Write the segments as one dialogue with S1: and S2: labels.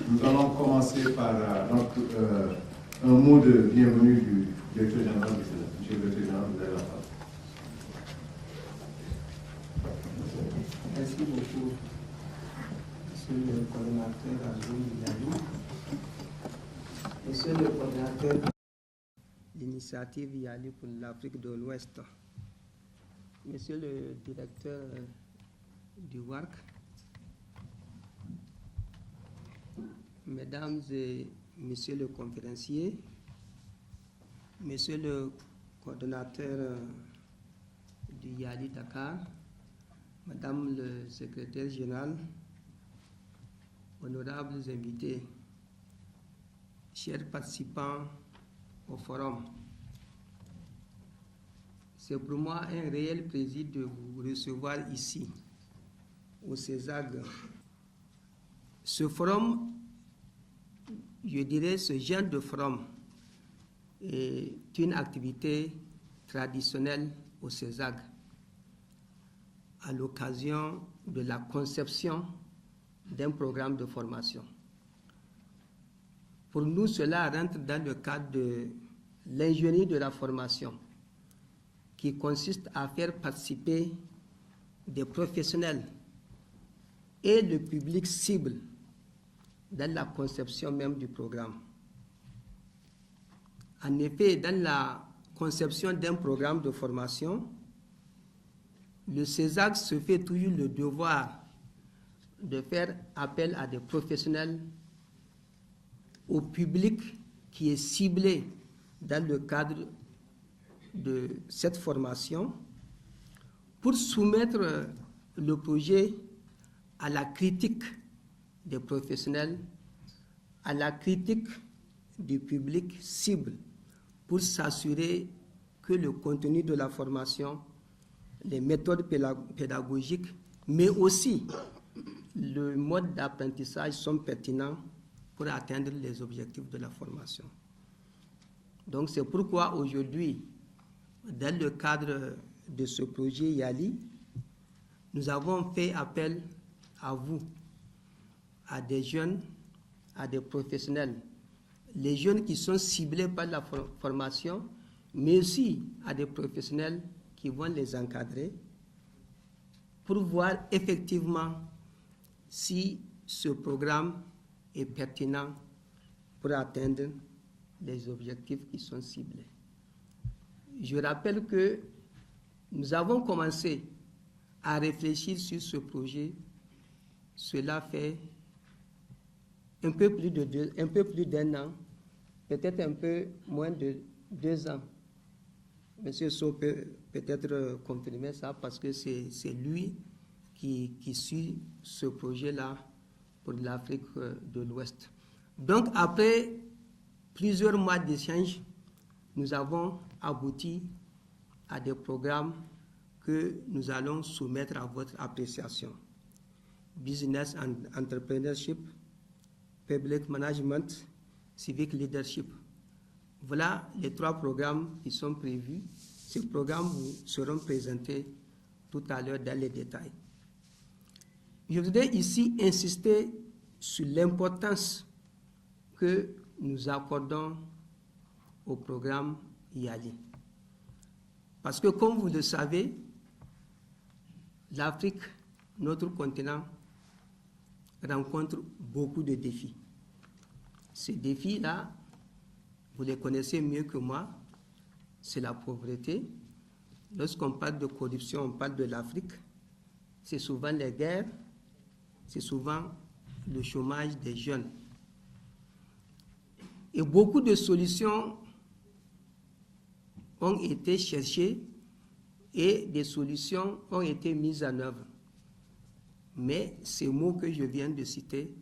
S1: Nous allons commencer par un mot de bienvenue du directeur général du Sénat. Monsieur le directeur général, vous avez la parole.
S2: Merci beaucoup, monsieur le coordonnateur Azoum Yali. Monsieur le coordonnateur de l'initiative Yali pour l'Afrique de l'Ouest. Monsieur le directeur du WARC, mesdames et messieurs les conférenciers, monsieur le coordonnateur du Yali Dakar, madame le secrétaire général, honorables invités, chers participants au forum, c'est pour moi un réel plaisir de vous recevoir ici, au CESAG. Ce forum, je dirais, ce genre de forum est une activité traditionnelle au CESAG à l'occasion de la conception d'un programme de formation. Pour nous, cela rentre dans le cadre de l'ingénierie de la formation, qui consiste à faire participer des professionnels et le public cible dans la conception même du programme. En effet, dans la conception d'un programme de formation, le CESAG se fait toujours le devoir de faire appel à des professionnels, au public qui est ciblé dans le cadre de cette formation, pour soumettre le projet à la critique des professionnels, à la critique du public cible, pour s'assurer que le contenu de la formation, les méthodes pédagogiques, mais aussi le mode d'apprentissage sont pertinents pour atteindre les objectifs de la formation. Donc c'est pourquoi aujourd'hui, dans le cadre de ce projet YALI, nous avons fait appel à vous, à des jeunes, à des professionnels, les jeunes qui sont ciblés par la formation, mais aussi à des professionnels qui vont les encadrer pour voir effectivement si ce programme est pertinent pour atteindre les objectifs qui sont ciblés. Je rappelle que nous avons commencé à réfléchir sur ce projet, cela fait un peu plus d'un an, peut-être un peu moins de 2 ans. Monsieur So peut peut-être confirmer ça parce que c'est lui qui suit ce projet-là pour l'Afrique de l'Ouest. Donc, après plusieurs mois d'échanges, nous avons abouti à des programmes que nous allons soumettre à votre appréciation. Business and Entrepreneurship, Public Management, Civic Leadership. Voilà les 3 programmes qui sont prévus. Ces programmes vous seront présentés tout à l'heure dans les détails. Je voudrais ici insister sur l'importance que nous accordons au programme YALI. Parce que comme vous le savez, l'Afrique, notre continent, rencontre beaucoup de défis. Ces défis-là, vous les connaissez mieux que moi, c'est la pauvreté. Lorsqu'on parle de corruption, on parle de l'Afrique. C'est souvent les guerres, c'est souvent le chômage des jeunes. Et beaucoup de solutions ont été cherchées et des solutions ont été mises en œuvre. Mais ces mots que je viens de citer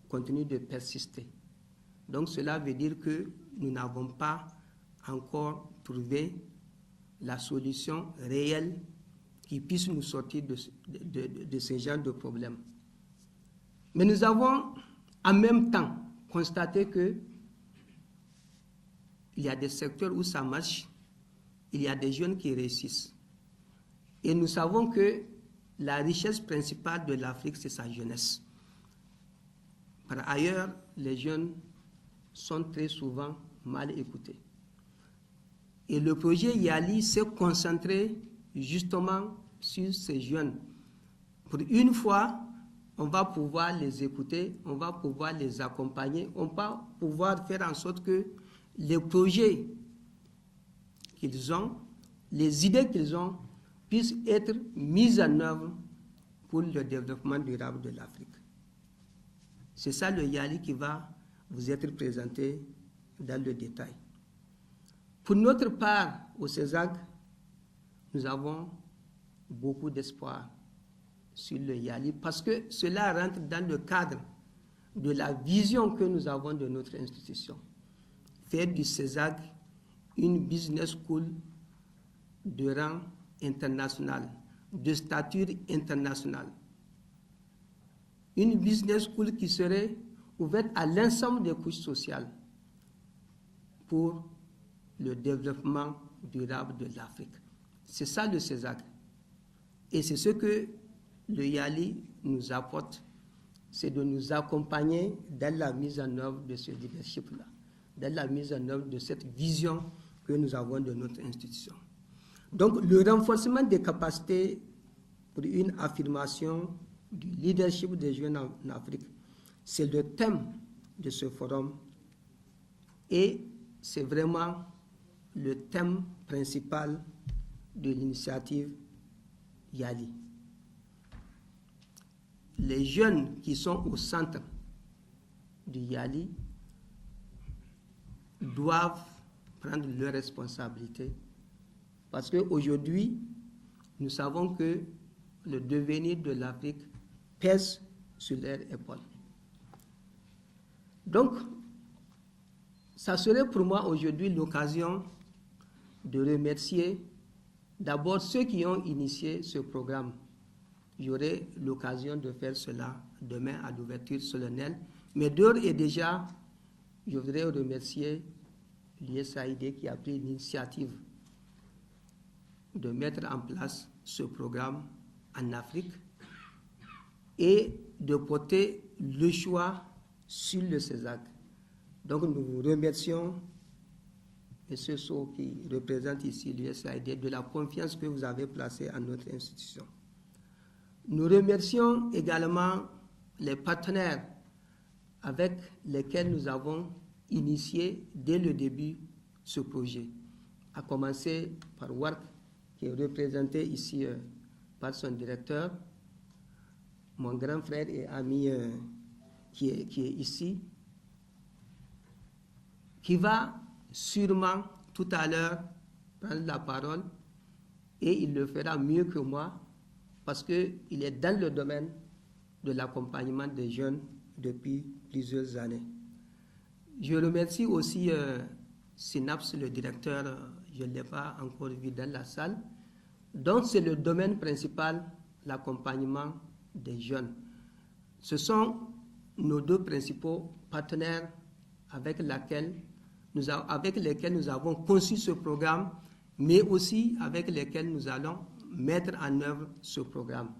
S2: continuent de persister. Donc cela veut dire que nous n'avons pas encore trouvé la solution réelle qui puisse nous sortir de ce genre de problème. Mais nous avons en même temps constaté que il y a des secteurs où ça marche, il y a des jeunes qui réussissent. Et nous savons que la richesse principale de l'Afrique, c'est sa jeunesse. Par ailleurs, les jeunes sont très souvent mal écoutés. Et le projet YALI s'est concentré justement sur ces jeunes. Pour une fois, on va pouvoir les écouter, on va pouvoir les accompagner, on va pouvoir faire en sorte que les projets qu'ils ont, les idées qu'ils ont, puissent être mises en œuvre pour le développement durable de l'Afrique. C'est ça le YALI qui va vous être présenté dans le détail. Pour notre part, au CESAC, nous avons beaucoup d'espoir sur le YALI parce que cela rentre dans le cadre de la vision que nous avons de notre institution. Faire du CESAC une business school de rang international, de stature internationale. Une business school qui serait ouverte à l'ensemble des couches sociales pour le développement durable de l'Afrique. C'est ça le CESAC. Et c'est ce que le YALI nous apporte, c'est de nous accompagner dans la mise en œuvre de ce leadership-là, dans la mise en œuvre de cette vision que nous avons de notre institution. Donc, le renforcement des capacités pour une affirmation du leadership des jeunes en Afrique, c'est le thème de ce forum et c'est vraiment le thème principal de l'initiative YALI. Les jeunes qui sont au centre du YALI doivent prendre leurs responsabilités parce qu'aujourd'hui, nous savons que le devenir de l'Afrique pèse sur leurs épaules. Donc, ça serait pour moi aujourd'hui l'occasion de remercier d'abord ceux qui ont initié ce programme. J'aurai l'occasion de faire cela demain à l'ouverture solennelle. Mais d'ores et déjà, je voudrais remercier l'USAID qui a pris l'initiative de mettre en place ce programme en Afrique et de porter le choix sur le CESAC. Donc nous vous remercions, M. Sow, qui représente ici l'USAID, de la confiance que vous avez placée en notre institution. Nous remercions également les partenaires avec lesquels nous avons initié dès le début ce projet, à commencer par WARC, qui est représenté ici par son directeur, mon grand frère et ami qui est ici, qui va sûrement tout à l'heure prendre la parole et il le fera mieux que moi parce qu'il est dans le domaine de l'accompagnement des jeunes depuis plusieurs années. Je remercie aussi Synapse, le directeur, je ne l'ai pas encore vu dans la salle, donc c'est le domaine principal, l'accompagnement des jeunes. Ce sont nos deux principaux partenaires avec lesquels nous avons conçu ce programme, mais aussi avec lesquels nous allons mettre en œuvre ce programme.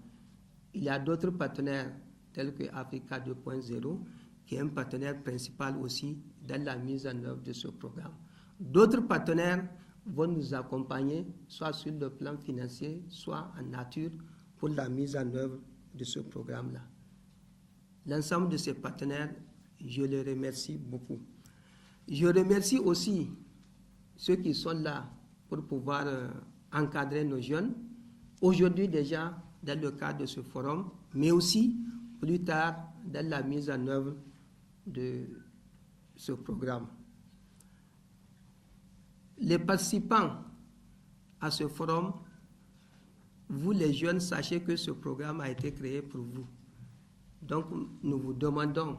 S2: Il y a d'autres partenaires tels que Africa 2.0, qui est un partenaire principal aussi dans la mise en œuvre de ce programme. D'autres partenaires vont nous accompagner, soit sur le plan financier, soit en nature, pour la mise en œuvre de ce programme-là. L'ensemble de ces partenaires, je les remercie beaucoup. Je remercie aussi ceux qui sont là pour pouvoir encadrer nos jeunes, aujourd'hui déjà dans le cadre de ce forum, mais aussi plus tard dans la mise en œuvre de ce programme. Les participants à ce forum, vous les jeunes, sachez que ce programme a été créé pour vous. Donc nous vous demandons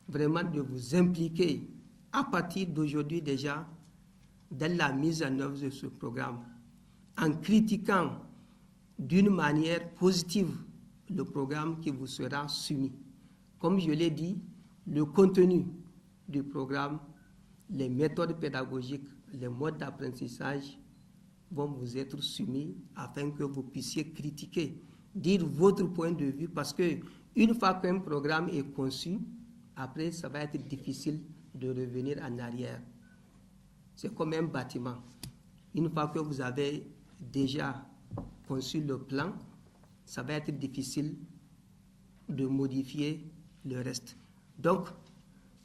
S2: vraiment de vous impliquer à partir d'aujourd'hui déjà dans la mise en œuvre de ce programme, en critiquant d'une manière positive le programme qui vous sera soumis. Comme je l'ai dit, le contenu du programme, les méthodes pédagogiques, les modes d'apprentissage vont vous être soumis afin que vous puissiez critiquer, dire votre point de vue, parce que une fois qu'un programme est conçu, après, ça va être difficile de revenir en arrière. C'est comme un bâtiment. Une fois que vous avez déjà conçu le plan, ça va être difficile de modifier le reste. Donc,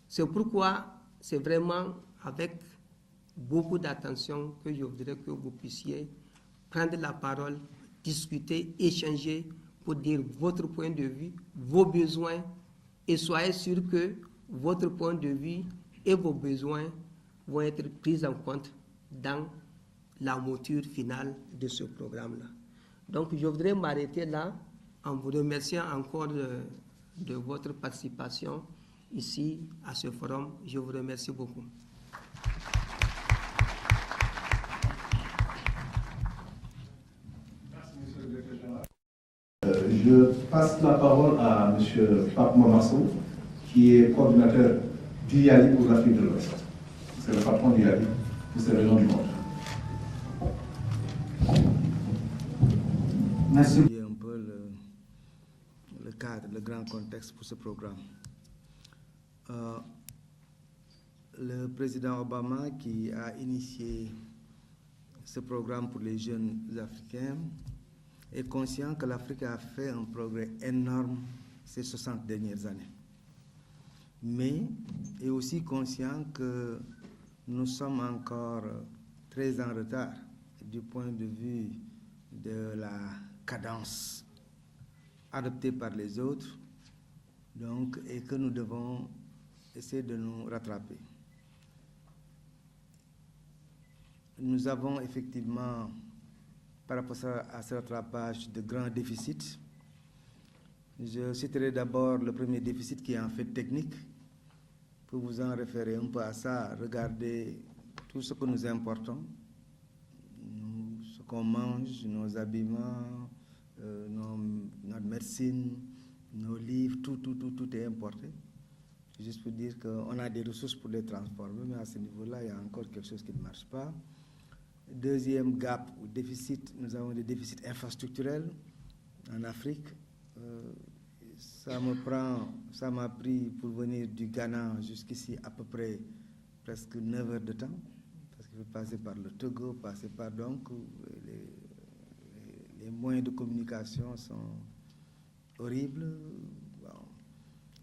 S2: c'est pourquoi c'est vraiment avec beaucoup d'attention que je voudrais que vous puissiez prendre la parole, discuter, échanger pour dire votre point de vue, vos besoins, et soyez sûr que votre point de vue et vos besoins vont être pris en compte dans la mouture finale de ce programme-là. Donc, je voudrais m'arrêter là en vous remerciant encore de votre participation ici à ce forum. Je vous remercie beaucoup.
S1: Je passe la parole à M. Pape Mamasso, qui est coordinateur d'IALI pour l'Afrique de l'Ouest. C'est le patron d'IALI pour ces régions du monde.
S3: Merci. Un peu le cadre, le grand contexte pour ce programme. Le président Obama, qui a initié ce programme pour les jeunes africains, est conscient que l'Afrique a fait un progrès énorme ces 60 dernières années. Mais est aussi conscient que nous sommes encore très en retard du point de vue de la cadence adoptée par les autres, donc, et que nous devons essayer de nous rattraper. Nous avons effectivement, par rapport à ce rattrapage, de grands déficits. Je citerai d'abord le premier déficit qui est en fait technique. Pour vous en référer un peu à ça, regardez tout ce que nous importons, ce qu'on mange, nos habillements, notre médecine, nos livres, tout est importé. Juste pour dire qu'on a des ressources pour les transformer, mais à ce niveau-là, il y a encore quelque chose qui ne marche pas. Deuxième gap ou déficit, nous avons des déficits infrastructurels en Afrique. Ça m'a pris pour venir du Ghana jusqu'ici à peu près presque 9 heures de temps, parce qu'il faut passer par le Togo, passer par donc les moyens de communication sont horribles. Bon.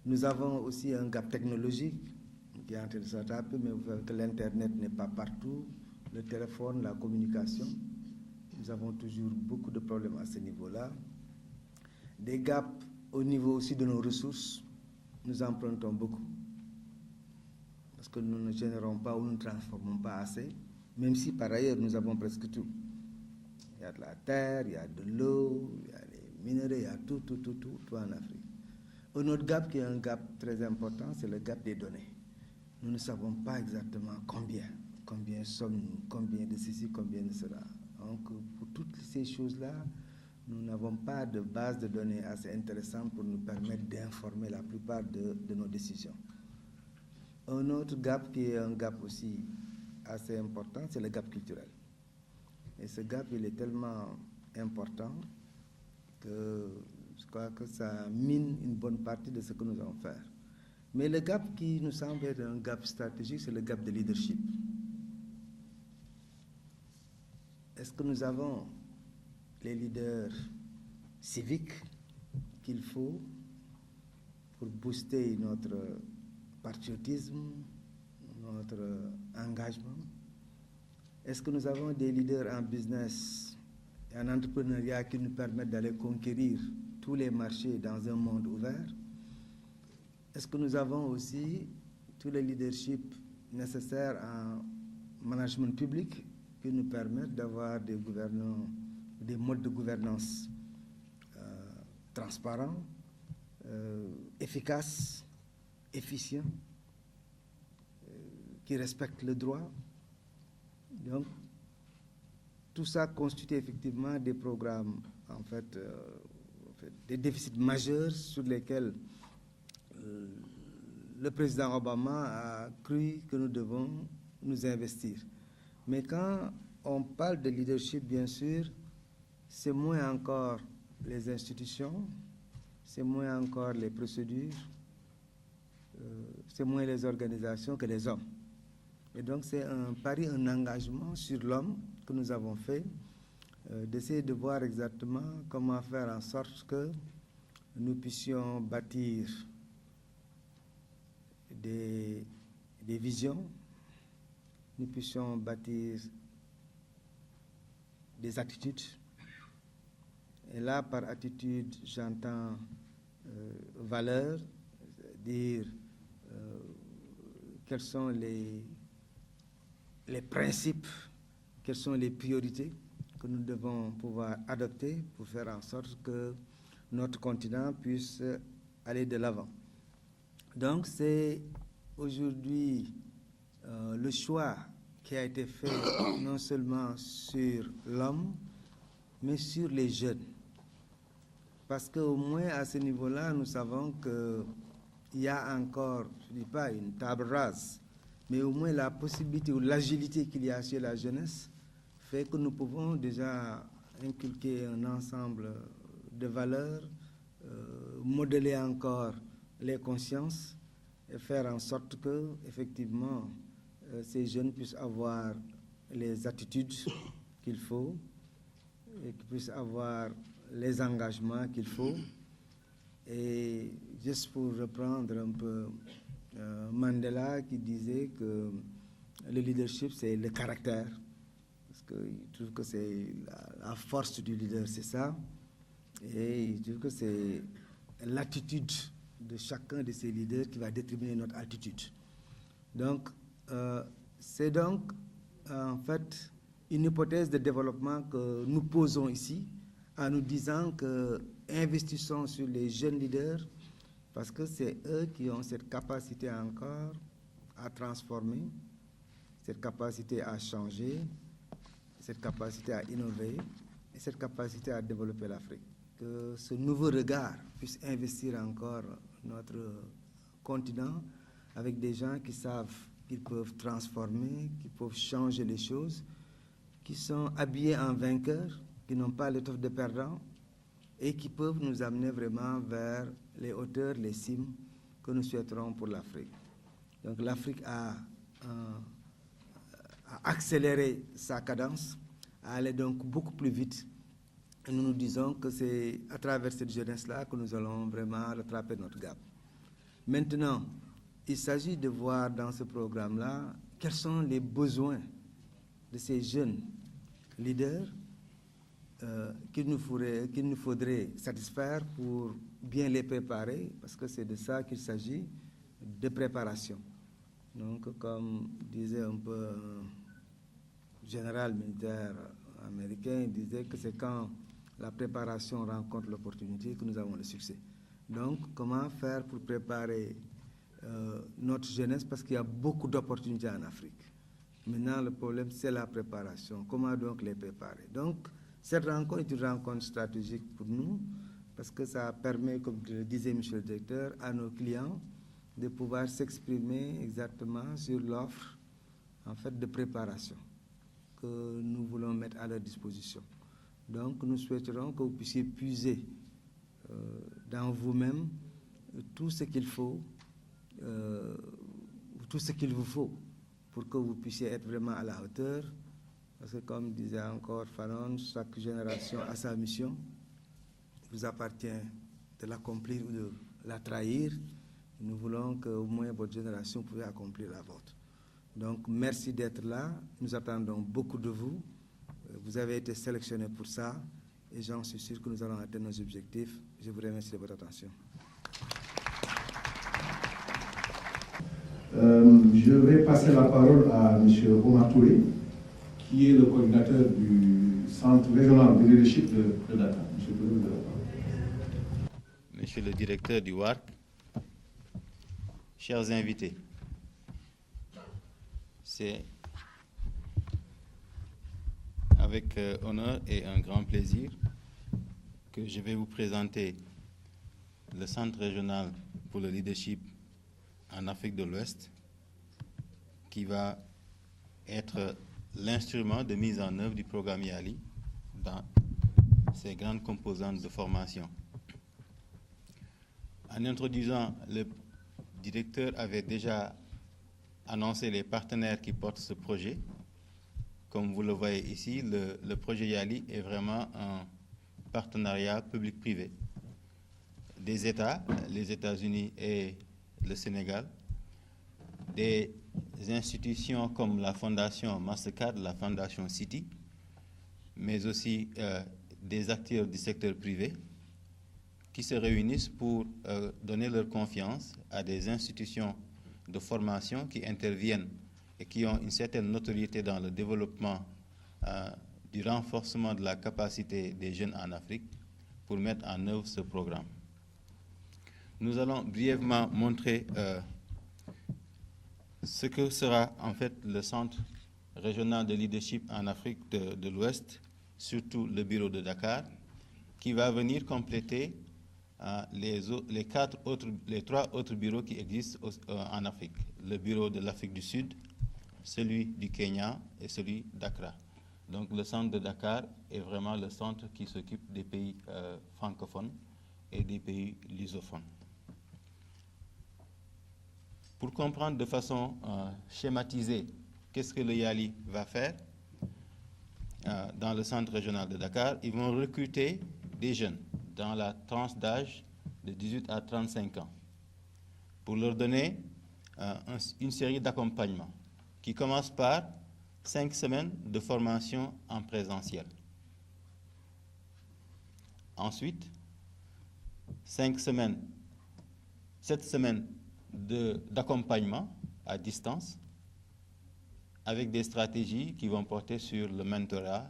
S3: Nous avons aussi un gap technologique qui est en train de se rattraper, mais vous savez que l'Internet n'est pas partout. Le téléphone, la communication, nous avons toujours beaucoup de problèmes à ce niveau-là. Des gaps au niveau aussi de nos ressources, nous empruntons beaucoup, parce que nous ne générons pas ou nous ne transformons pas assez, même si par ailleurs nous avons presque tout. Il y a de la terre, il y a de l'eau, il y a des minerais, il y a tout en Afrique. Un autre gap qui est un gap très important, c'est le gap des données. Nous ne savons pas exactement combien sommes-nous, combien de ceci, combien de cela. Donc, pour toutes ces choses-là, nous n'avons pas de base de données assez intéressante pour nous permettre d'informer la plupart de nos décisions. Un autre gap qui est un gap aussi assez important, c'est le gap culturel. Et ce gap, il est tellement important que je crois que ça mine une bonne partie de ce que nous allons faire. Mais le gap qui nous semble être un gap stratégique, c'est le gap de leadership. Est-ce que nous avons les leaders civiques qu'il faut pour booster notre patriotisme, notre engagement? Est-ce que nous avons des leaders en business et en entrepreneuriat qui nous permettent d'aller conquérir tous les marchés dans un monde ouvert? Est-ce que nous avons aussi tous les leaderships nécessaires en management public qui nous permettent d'avoir des modes de gouvernance transparents, efficaces, efficients, qui respectent le droit? Donc, tout ça constitue effectivement des programmes, en fait, des déficits majeurs sur lesquels le président Obama a cru que nous devons nous investir. Mais quand on parle de leadership, bien sûr, c'est moins encore les institutions, c'est moins encore les procédures, c'est moins les organisations que les hommes. Et donc c'est un pari, un engagement sur l'homme que nous avons fait, d'essayer de voir exactement comment faire en sorte que nous puissions bâtir des visions, nous puissions bâtir des attitudes. Et là, par attitude, j'entends valeurs, dire quels sont les principes, quelles sont les priorités que nous devons pouvoir adopter pour faire en sorte que notre continent puisse aller de l'avant. Donc c'est aujourd'hui le choix qui a été fait non seulement sur l'homme, mais sur les jeunes. Parce qu'au moins à ce niveau-là, nous savons qu'il y a encore, je ne dis pas une table rase, mais au moins la possibilité ou l'agilité qu'il y a chez la jeunesse fait que nous pouvons déjà inculquer un ensemble de valeurs, modeler encore les consciences et faire en sorte que, effectivement, ces jeunes puissent avoir les attitudes qu'il faut et qu'ils puissent avoir les engagements qu'il faut. Et juste pour reprendre un peu Mandela qui disait que le leadership c'est le caractère, parce qu'il trouve que c'est la force du leader, c'est ça, et il trouve que c'est l'attitude de chacun de ces leaders qui va déterminer notre altitude. Donc c'est donc en fait une hypothèse de développement que nous posons ici en nous disant que investissons sur les jeunes leaders parce que c'est eux qui ont cette capacité encore à transformer, cette capacité à changer, cette capacité à innover et cette capacité à développer l'Afrique. Que ce nouveau regard puisse investir encore notre continent avec des gens qui savent qu'ils peuvent transformer, qui peuvent changer les choses, qui sont habillés en vainqueurs, qui n'ont pas l'étoffe de perdants et qui peuvent nous amener vraiment vers les hauteurs, les cimes que nous souhaiterons pour l'Afrique. Donc l'Afrique a accéléré sa cadence, à aller donc beaucoup plus vite. Et nous nous disons que c'est à travers cette jeunesse-là que nous allons vraiment rattraper notre gap. Maintenant, il s'agit de voir dans ce programme-là quels sont les besoins de ces jeunes leaders qu'il nous faudrait satisfaire pour bien les préparer, parce que c'est de ça qu'il s'agit, de préparation. Donc, comme disait un peu un général militaire américain, il disait que c'est quand la préparation rencontre l'opportunité que nous avons le succès. Donc, comment faire pour préparer notre jeunesse, parce qu'il y a beaucoup d'opportunités en Afrique. Maintenant, le problème, c'est la préparation. Comment donc les préparer? Donc, cette rencontre est une rencontre stratégique pour nous, parce que ça permet, comme le disait M. le directeur, à nos clients de pouvoir s'exprimer exactement sur l'offre en fait, de préparation que nous voulons mettre à leur disposition. Donc, nous souhaiterons que vous puissiez puiser dans vous-même tout ce qu'il faut, tout ce qu'il vous faut pour que vous puissiez être vraiment à la hauteur. Parce que comme disait encore Fanon, chaque génération a sa mission. Il vous appartient de l'accomplir ou de la trahir. Nous voulons qu'au moins votre génération puisse accomplir la vôtre. Donc merci d'être là. Nous attendons beaucoup de vous. Vous avez été sélectionnés pour ça. Et j'en suis sûr que nous allons atteindre nos objectifs. Je vous remercie de votre attention.
S1: Je vais passer la parole à M. Omar Touré, qui est le coordinateur du Centre régional de leadership de Dakar.
S4: Monsieur le directeur du WARC, chers invités, c'est avec honneur et un grand plaisir que je vais vous présenter le Centre régional pour le leadership en Afrique de l'Ouest, qui va être l'instrument de mise en œuvre du programme YALI dans ses grandes composantes de formation. En introduisant le directeur avait déjà annoncé les partenaires qui portent ce projet. Comme vous le voyez ici, le projet YALI est vraiment un partenariat public-privé des États, les États-Unis et le Sénégal, des institutions comme la Fondation Mastercard, la Fondation Citi, mais aussi des acteurs du secteur privé qui se réunissent pour donner leur confiance à des institutions de formation qui interviennent et qui ont une certaine notoriété dans le développement du renforcement de la capacité des jeunes en Afrique pour mettre en œuvre ce programme. Nous allons brièvement montrer ce que sera en fait le Centre régional de leadership en Afrique de l'Ouest, surtout le bureau de Dakar, qui va venir compléter les trois autres bureaux qui existent en Afrique. Le bureau de l'Afrique du Sud, celui du Kenya et celui d'Accra. Donc le centre de Dakar est vraiment le centre qui s'occupe des pays francophones et des pays lusophones. Pour comprendre de façon schématisée qu'est-ce que le YALI va faire dans le centre régional de Dakar, ils vont recruter des jeunes dans la tranche d'âge de 18 à 35 ans pour leur donner une série d'accompagnements qui commence par 5 semaines de formation en présentiel. Ensuite, 7 semaines d'accompagnement à distance avec des stratégies qui vont porter sur le mentorat,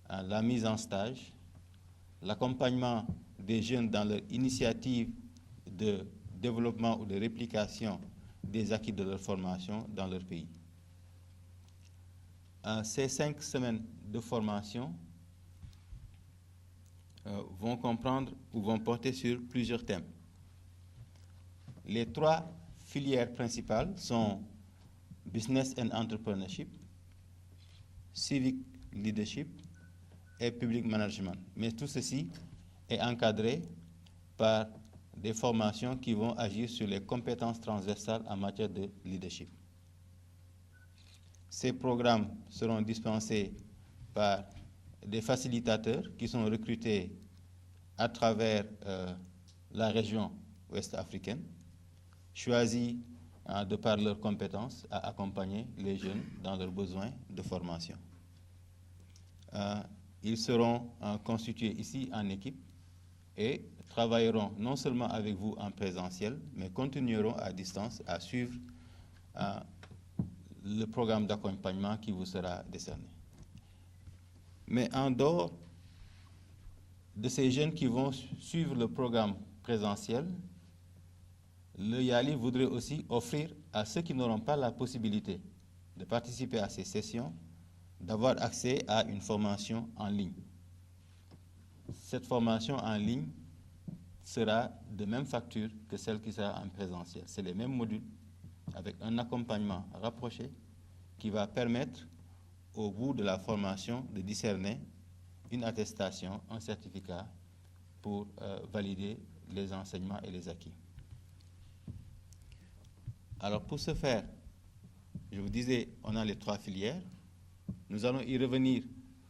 S4: la mise en stage, l'accompagnement des jeunes dans leur initiative de développement ou de réplication des acquis de leur formation dans leur pays. Ces 5 semaines de formation vont comprendre ou vont porter sur plusieurs thèmes. Les 3 filières principales sont Business and Entrepreneurship, Civic Leadership et Public Management. Mais tout ceci est encadré par des formations qui vont agir sur les compétences transversales en matière de leadership. Ces programmes seront dispensés par des facilitateurs qui sont recrutés à travers la région ouest africaine, choisis de par leurs compétences à accompagner les jeunes dans leurs besoins de formation. Ils seront constitués ici en équipe et travailleront non seulement avec vous en présentiel, mais continueront à distance à suivre le programme d'accompagnement qui vous sera décerné. Mais en dehors de ces jeunes qui vont suivre le programme présentiel, le YALI voudrait aussi offrir à ceux qui n'auront pas la possibilité de participer à ces sessions d'avoir accès à une formation en ligne. Cette formation en ligne sera de même facture que celle qui sera en présentiel. C'est les mêmes modules avec un accompagnement rapproché qui va permettre au bout de la formation de discerner une attestation, un certificat pour valider les enseignements et les acquis. Alors pour ce faire, je vous disais, on a les 3 filières. Nous allons y revenir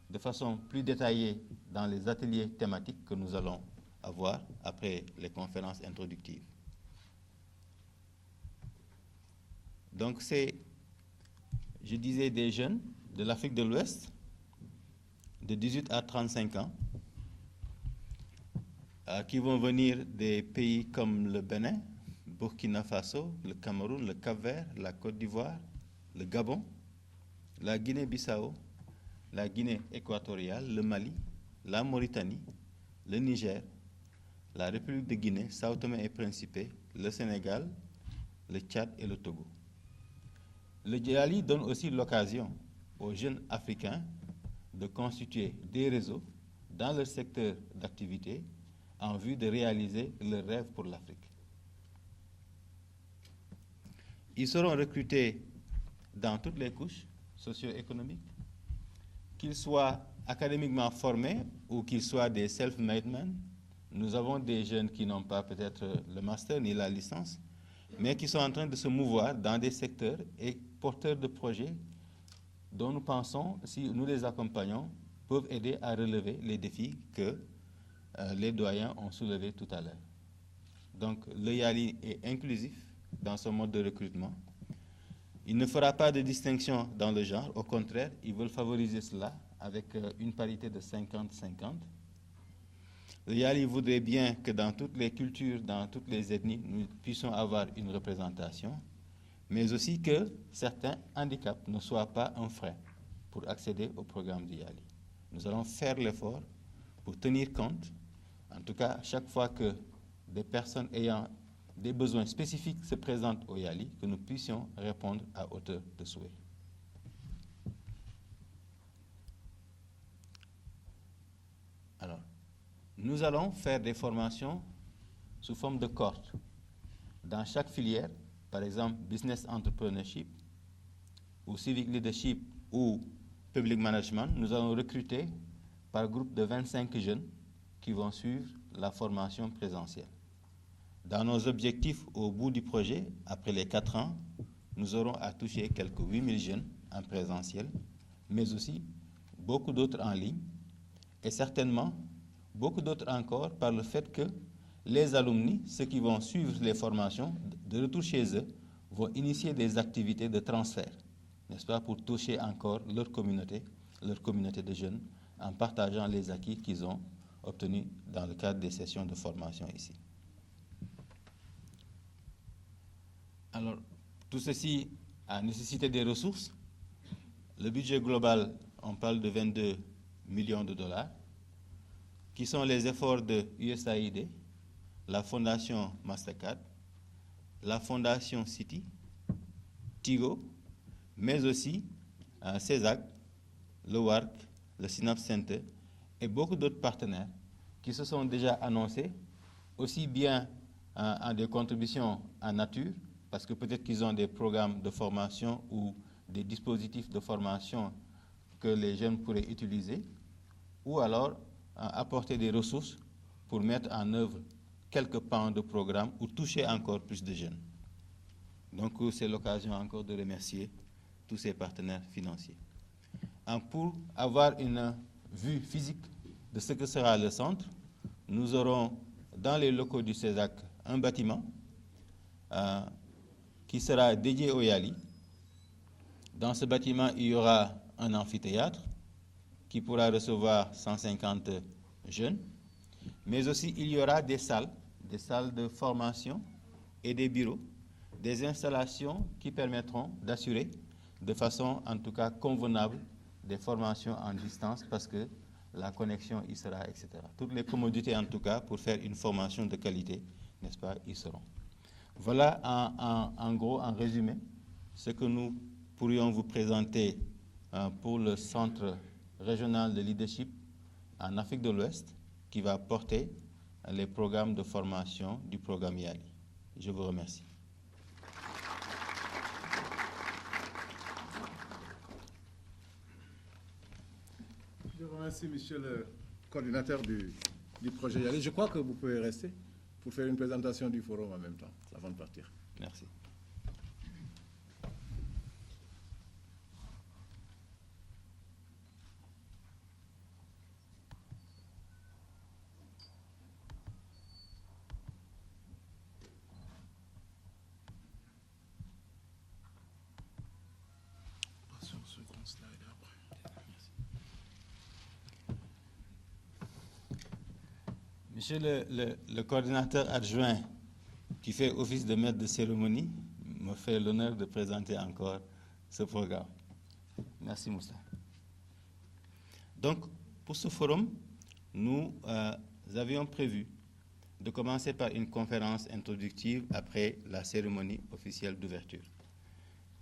S4: de façon plus détaillée dans les ateliers thématiques que nous allons avoir après les conférences introductives. Donc c'est, je disais, des jeunes de l'Afrique de l'Ouest, de 18 à 35 ans, qui vont venir des pays comme le Bénin, Burkina Faso, le Cameroun, le Cap-Vert, la Côte d'Ivoire, le Gabon, la Guinée-Bissau, la Guinée équatoriale, le Mali, la Mauritanie, le Niger, la République de Guinée, Sao Tomé et Principe, le Sénégal, le Tchad et le Togo. Le YALI donne aussi l'occasion aux jeunes Africains de constituer des réseaux dans leur secteur d'activité en vue de réaliser leurs rêves pour l'Afrique. Ils seront recrutés dans toutes les couches socio-économiques, qu'ils soient académiquement formés ou qu'ils soient des self-made men. Nous avons des jeunes qui n'ont pas peut-être le master ni la licence, mais qui sont en train de se mouvoir dans des secteurs et porteurs de projets dont nous pensons, si nous les accompagnons, peuvent aider à relever les défis que les doyens ont soulevés tout à l'heure. Donc, le YALI est inclusif dans son mode de recrutement. Il ne fera pas de distinction dans le genre. Au contraire, ils veulent favoriser cela avec une parité de 50-50. Le YALI voudrait bien que dans toutes les cultures, dans toutes les ethnies, nous puissions avoir une représentation, mais aussi que certains handicaps ne soient pas un frein pour accéder au programme du YALI. Nous allons faire l'effort pour tenir compte, en tout cas, chaque fois que des personnes ayant des besoins spécifiques se présentent au YALI, que nous puissions répondre à hauteur de souhait. Alors, nous allons faire des formations sous forme de cohortes. Dans chaque filière, par exemple, business entrepreneurship, ou civic leadership, ou public management, nous allons recruter par groupe de 25 jeunes qui vont suivre la formation présentielle. Dans nos objectifs au bout du projet, après les 4 ans, nous aurons à toucher quelques 8000 jeunes en présentiel, mais aussi beaucoup d'autres en ligne, et certainement beaucoup d'autres encore par le fait que les alumni, ceux qui vont suivre les formations, de retour chez eux, vont initier des activités de transfert, n'est-ce pas, pour toucher encore leur communauté de jeunes, en partageant les acquis qu'ils ont obtenus dans le cadre des sessions de formation ici. Alors, tout ceci a nécessité des ressources. Le budget global, on parle de 22 millions de dollars, qui sont les efforts de USAID, la Fondation Mastercard, la Fondation Citi, Tigo, mais aussi CESAC, le WARC, le Synapse Center et beaucoup d'autres partenaires qui se sont déjà annoncés, aussi bien en des contributions en nature, parce que peut-être qu'ils ont des programmes de formation ou des dispositifs de formation que les jeunes pourraient utiliser, ou alors apporter des ressources pour mettre en œuvre quelques pans de programmes ou toucher encore plus de jeunes. Donc c'est l'occasion encore de remercier tous ces partenaires financiers. Pour avoir une vue physique de ce que sera le centre, nous aurons dans les locaux du CESAC un bâtiment qui sera dédié au YALI. Dans ce bâtiment, il y aura un amphithéâtre qui pourra recevoir 150 jeunes, mais aussi il y aura des salles de formation et des bureaux, des installations qui permettront d'assurer de façon en tout cas convenable des formations en distance parce que la connexion y sera, etc. Toutes les commodités en tout cas pour faire une formation de qualité, n'est-ce pas, y seront. Voilà en gros, en résumé, ce que nous pourrions vous présenter pour le Centre régional de leadership en Afrique de l'Ouest qui va porter les programmes de formation du programme YALI. Je vous remercie.
S1: Je vous remercie, monsieur le coordinateur du projet YALI. Je crois que vous pouvez rester pour faire une présentation du forum en même temps, avant de partir.
S4: Merci. Monsieur le coordinateur adjoint qui fait office de maître de cérémonie me fait l'honneur de présenter encore ce programme. Merci Moussa. Donc, pour ce forum, nous avions prévu de commencer par une conférence introductive après la cérémonie officielle d'ouverture.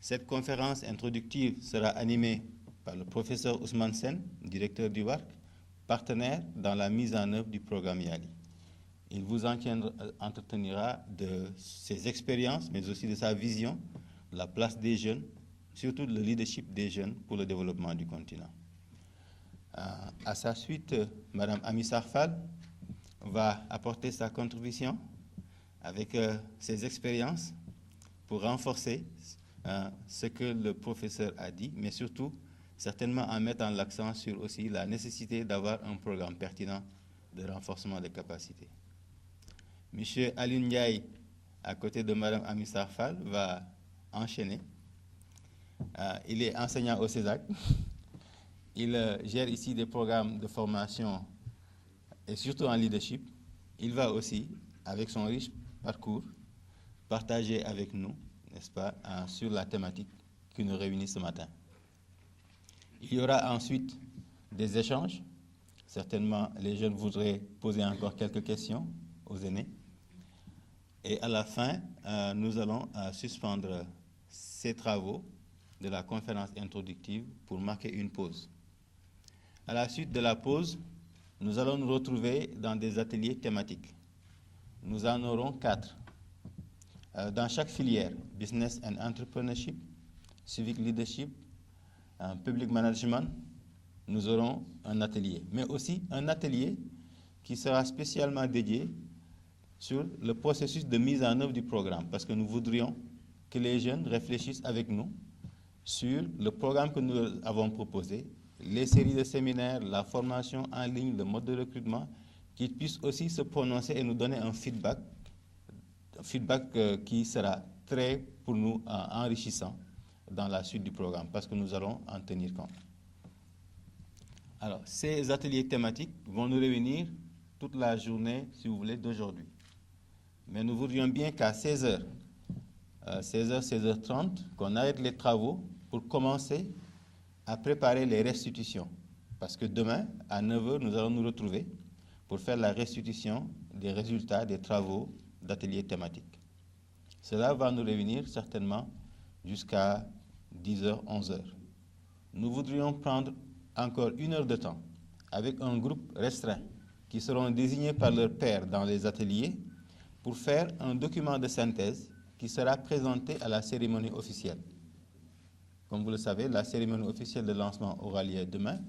S4: Cette conférence introductive sera animée par le professeur Ousmane Sen, directeur du WARC, partenaire dans la mise en œuvre du programme YALI. Il vous entretenira de ses expériences, mais aussi de sa vision, de la place des jeunes, surtout le leadership des jeunes pour le développement du continent. À sa suite, Mme Ami Sarfal va apporter sa contribution avec ses expériences pour renforcer ce que le professeur a dit, mais surtout, certainement en mettant l'accent sur aussi la nécessité d'avoir un programme pertinent de renforcement des capacités. Monsieur Alioune Ndiaye, à côté de Mme Amissar Fall, va enchaîner. Il est enseignant au CESAC. Il gère ici des programmes de formation et surtout en leadership. Il va aussi, avec son riche parcours, partager avec nous, n'est-ce pas, sur la thématique qui nous réunit ce matin. Il y aura ensuite des échanges. Certainement, les jeunes voudraient poser encore quelques questions aux aînés. Et à la fin, nous allons suspendre ces travaux de la conférence introductive pour marquer une pause. À la suite de la pause, nous allons nous retrouver dans des ateliers thématiques. Nous en aurons 4. Dans chaque filière, Business and Entrepreneurship, Civic Leadership, Public Management, nous aurons un atelier. Mais aussi un atelier qui sera spécialement dédié sur le processus de mise en œuvre du programme, parce que nous voudrions que les jeunes réfléchissent avec nous sur le programme que nous avons proposé, les séries de séminaires, la formation en ligne, le mode de recrutement, qu'ils puissent aussi se prononcer et nous donner un feedback qui sera très, pour nous, enrichissant dans la suite du programme, parce que nous allons en tenir compte. Alors, ces ateliers thématiques vont nous réunir toute la journée, si vous voulez, d'aujourd'hui. Mais nous voudrions bien qu'à 16h, 16h30, qu'on arrête les travaux pour commencer à préparer les restitutions. Parce que demain, à 9h, nous allons nous retrouver pour faire la restitution des résultats des travaux d'ateliers thématiques. Cela va nous réunir certainement jusqu'à 10h, 11h. Nous voudrions prendre encore 1 heure de temps avec un groupe restreint qui seront désignés par leurs pairs dans les ateliers pour faire un document de synthèse qui sera présenté à la cérémonie officielle. Comme vous le savez, la cérémonie officielle de lancement aura lieu demain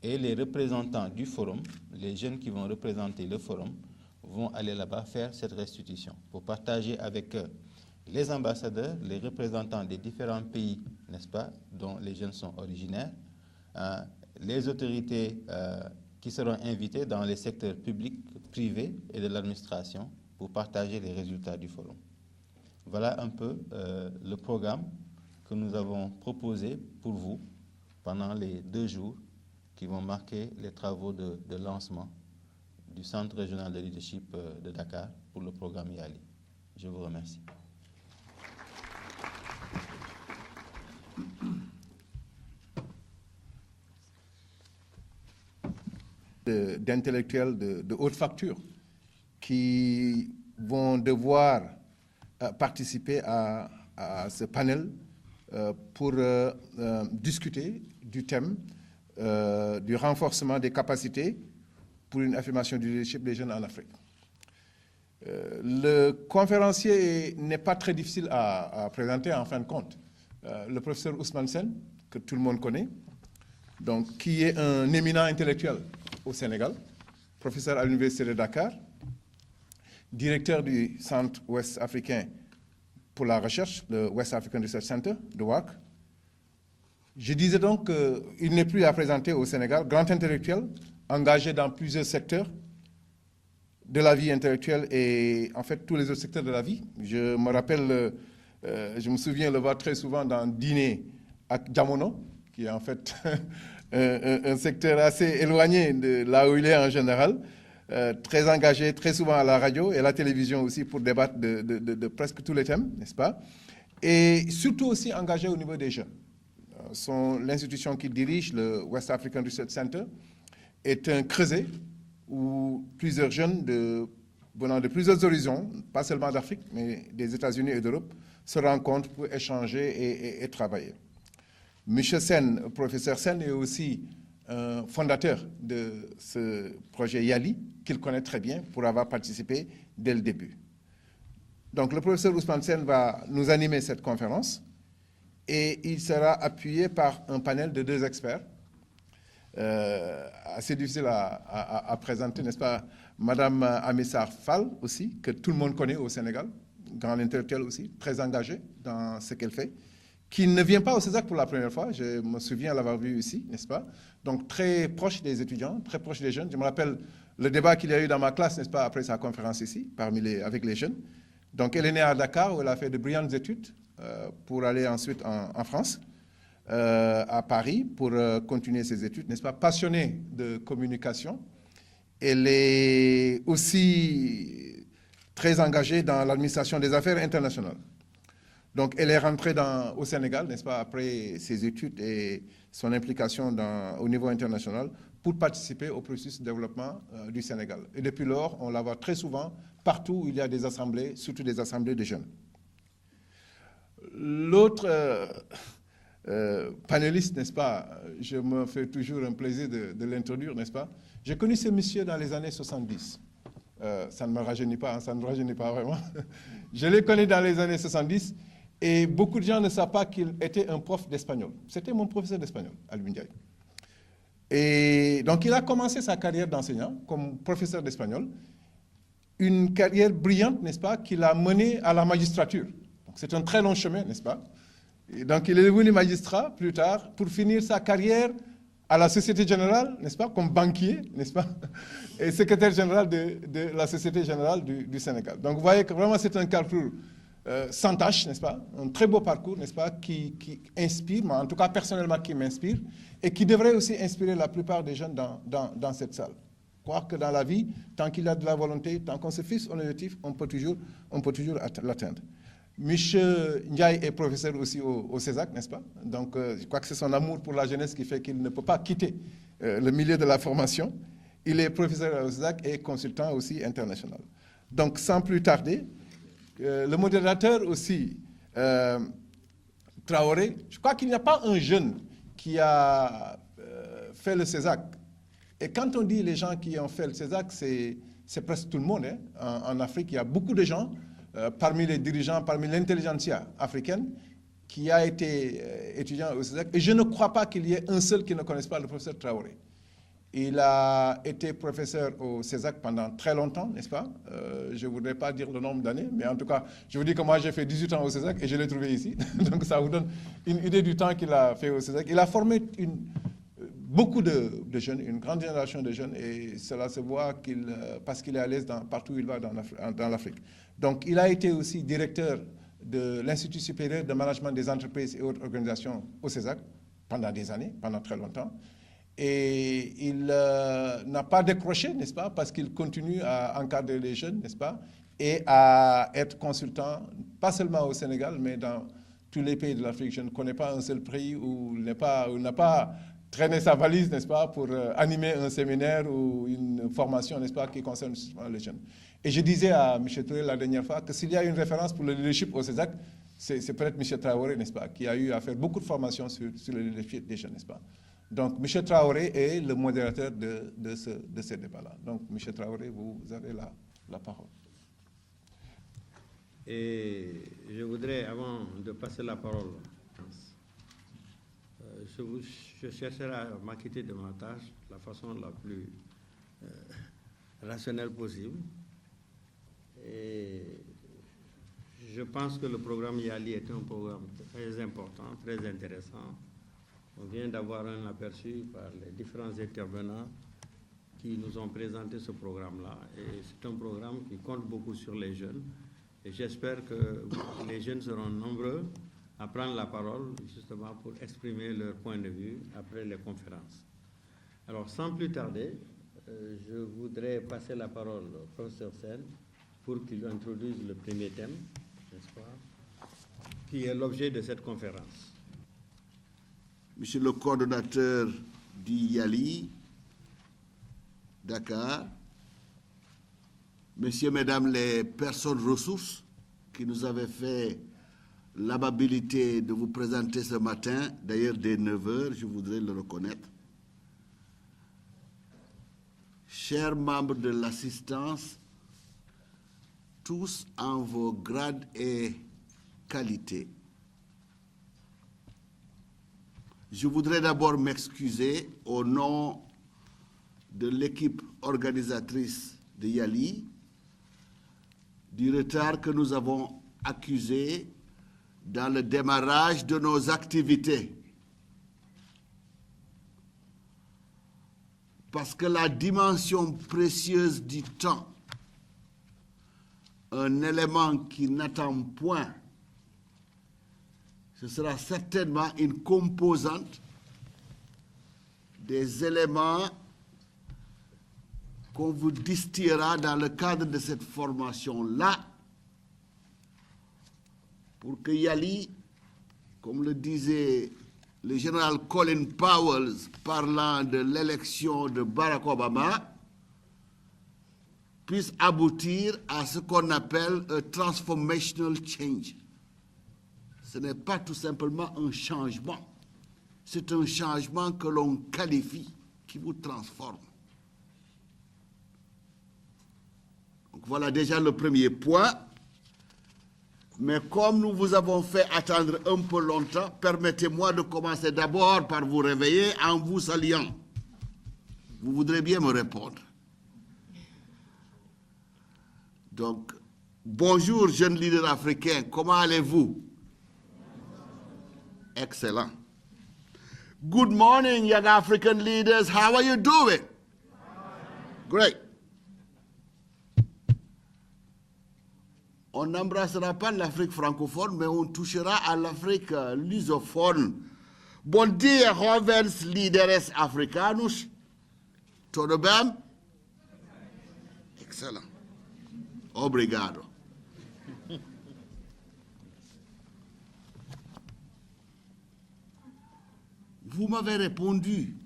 S4: et les représentants du forum, les jeunes qui vont représenter le forum, vont aller là-bas faire cette restitution pour partager avec les ambassadeurs, les représentants des différents pays, n'est-ce pas, dont les jeunes sont originaires, les autorités qui seront invitées dans les secteurs publics, privés et de l'administration pour partager les résultats du forum. Voilà un peu le programme que nous avons proposé pour vous pendant les 2 jours qui vont marquer les travaux de lancement du Centre régional de leadership de Dakar pour le programme YALI. Je vous remercie.
S5: D'intellectuels de haute facture qui vont devoir participer à ce panel pour discuter du thème du renforcement des capacités pour une affirmation du leadership des jeunes en Afrique. Le conférencier n'est pas très difficile à présenter en fin de compte. Le professeur Ousmane Sène, que tout le monde connaît, donc, qui est un éminent intellectuel au Sénégal, professeur à l'Université de Dakar, directeur du Centre ouest africain pour la recherche, le West African Research Center de WAC. Je disais donc qu'il n'est plus à présenter au Sénégal, grand intellectuel, engagé dans plusieurs secteurs de la vie intellectuelle et en fait tous les autres secteurs de la vie. Je me rappelle, je me souviens le voir très souvent dans Dîner à Djamono, qui est en fait un secteur assez éloigné de là où il est en général, très engagé, très souvent à la radio et à la télévision aussi pour débattre de presque tous les thèmes, n'est-ce pas? Et surtout aussi engagé au niveau des jeunes. L'institution qu'il dirige, le West African Research Center, est un creuset où plusieurs jeunes venant de plusieurs horizons, pas seulement d'Afrique, mais des États-Unis et d'Europe, se rencontrent pour échanger et travailler. Monsieur Sen, professeur Sen, est aussi fondateur de ce projet YALI, qu'il connaît très bien pour avoir participé dès le début. Donc le professeur Ousmane Sen va nous animer cette conférence et il sera appuyé par un panel de 2 experts, assez difficile à présenter, n'est-ce pas? Madame Amissar Fall aussi, que tout le monde connaît au Sénégal, grande intellectuelle aussi, très engagée dans ce qu'elle fait, qui ne vient pas au CESAC pour la première fois. Je me souviens l'avoir vue ici, n'est-ce pas? Donc très proche des étudiants, très proche des jeunes. Je me rappelle le débat qu'il y a eu dans ma classe, n'est-ce pas, après sa conférence ici, avec les jeunes. Donc elle est née à Dakar, où elle a fait de brillantes études pour aller ensuite en France, à Paris, pour continuer ses études, n'est-ce pas? Passionnée de communication. Elle est aussi très engagée dans l'administration des affaires internationales. Donc, elle est rentrée au Sénégal, n'est-ce pas, après ses études et son implication au niveau international pour participer au processus de développement du Sénégal. Et depuis lors, on la voit très souvent partout où il y a des assemblées, surtout des assemblées de jeunes. L'autre panéliste, n'est-ce pas, je me fais toujours un plaisir de l'introduire, n'est-ce pas? J'ai connu ce monsieur dans les années 70. Ça ne me rajeunit pas, hein, ça ne me rajeunit pas vraiment. Je l'ai connu dans les années 70 et beaucoup de gens ne savent pas qu'il était un prof d'espagnol. C'était mon professeur d'espagnol, Alioune Ndiaye. Et donc, il a commencé sa carrière d'enseignant comme professeur d'espagnol. Une carrière brillante, n'est-ce pas, qu'il a menée à la magistrature. C'est un très long chemin, n'est-ce pas? Et donc, il est devenu magistrat plus tard pour finir sa carrière à la Société Générale, n'est-ce pas, comme banquier, n'est-ce pas, et secrétaire général de la Société Générale du Sénégal. Donc, vous voyez que vraiment, c'est un parcours sans tâche, n'est-ce pas, un très beau parcours, n'est-ce pas, qui inspire, mais en tout cas, personnellement, qui m'inspire, et qui devrait aussi inspirer la plupart des jeunes dans cette salle. Croire que dans la vie, tant qu'il y a de la volonté, tant qu'on se fixe un objectif, on peut toujours l'atteindre. Monsieur Ndiaye est professeur aussi au CESAC, n'est-ce pas? Donc, je crois que c'est son amour pour la jeunesse qui fait qu'il ne peut pas quitter le milieu de la formation. Il est professeur au CESAC et consultant aussi international. Donc, sans plus tarder, le modérateur aussi, Traoré, je crois qu'il n'y a pas un jeune qui a fait le CESAC. Et quand on dit les gens qui ont fait le CESAC, c'est presque tout le monde. Hein. En Afrique, il y a beaucoup de gens, parmi les dirigeants, parmi l'intelligentsia africaine, qui a été étudiant au CESAC. Et je ne crois pas qu'il y ait un seul qui ne connaisse pas le professeur Traoré. Il a été professeur au CESAC pendant très longtemps, n'est-ce pas? Je ne voudrais pas dire le nombre d'années, mais en tout cas, je vous dis que moi, j'ai fait 18 ans au CESAC et je l'ai trouvé ici. Donc, ça vous donne une idée du temps qu'il a fait au CESAC. Il a formé beaucoup de jeunes, une grande génération de jeunes, et cela se voit parce qu'il est à l'aise partout où il va dans l'Afrique. Donc, il a été aussi directeur de l'Institut supérieur de management des entreprises et autres organisations au CESAC pendant des années, pendant très longtemps. Et il n'a pas décroché, n'est-ce pas, parce qu'il continue à encadrer les jeunes, n'est-ce pas, et à être consultant, pas seulement au Sénégal, mais dans tous les pays de l'Afrique. Je ne connais pas un seul pays où il n'a pas traîné sa valise, n'est-ce pas, pour animer un séminaire ou une formation, n'est-ce pas, qui concerne justement les jeunes. Et je disais à M. Touré la dernière fois que s'il y a une référence pour le leadership au CESAC, c'est peut-être M. Traoré, n'est-ce pas, qui a eu à faire beaucoup de formations sur le leadership des jeunes, n'est-ce pas. Donc, M. Traoré est le modérateur de ce débat-là. Donc, M. Traoré, vous avez la parole.
S6: Et je voudrais, avant de passer la parole, je chercherai à m'acquitter de ma tâche de la façon la plus rationnelle possible. Et je pense que le programme YALI est un programme très important, très intéressant. On vient d'avoir un aperçu par les différents intervenants qui nous ont présenté ce programme-là. Et c'est un programme qui compte beaucoup sur les jeunes. Et j'espère que les jeunes seront nombreux à prendre la parole, justement, pour exprimer leur point de vue après les conférences. Alors, sans plus tarder, je voudrais passer la parole au professeur Sène pour qu'il introduise le premier thème, n'est-ce pas, qui est l'objet de cette conférence.
S7: Monsieur le coordonnateur du YALI, Dakar, Messieurs, Mesdames les personnes ressources qui nous avaient fait l'amabilité de vous présenter ce matin, d'ailleurs dès 9 h, je voudrais le reconnaître. Chers membres de l'assistance, tous en vos grades et qualités, je voudrais d'abord m'excuser au nom de l'équipe organisatrice de YALI du retard que nous avons accusés dans le démarrage de nos activités. Parce que la dimension précieuse du temps, un élément qui n'attend point, ce sera certainement une composante des éléments qu'on vous distillera dans le cadre de cette formation-là, pour que Yali, comme le disait le général Colin Powell parlant de l'élection de Barack Obama, puisse aboutir à ce qu'on appelle un transformational change. Ce n'est pas tout simplement un changement, c'est un changement que l'on qualifie, qui vous transforme. Donc voilà déjà le premier point. Mais comme nous vous avons fait attendre un peu longtemps, permettez-moi de commencer d'abord par vous réveiller en vous saluant. Vous voudrez bien me répondre. Donc, bonjour jeunes leaders africains, comment allez-vous? Excellent. Good morning, young African leaders, how are you doing? Great. On n'embrassera pas l'Afrique francophone, mais on touchera à l'Afrique lusophone. Bom dia, jovens líderes africanos. Tudo bem? Excellent. Obrigado. Vous m'avez répondu.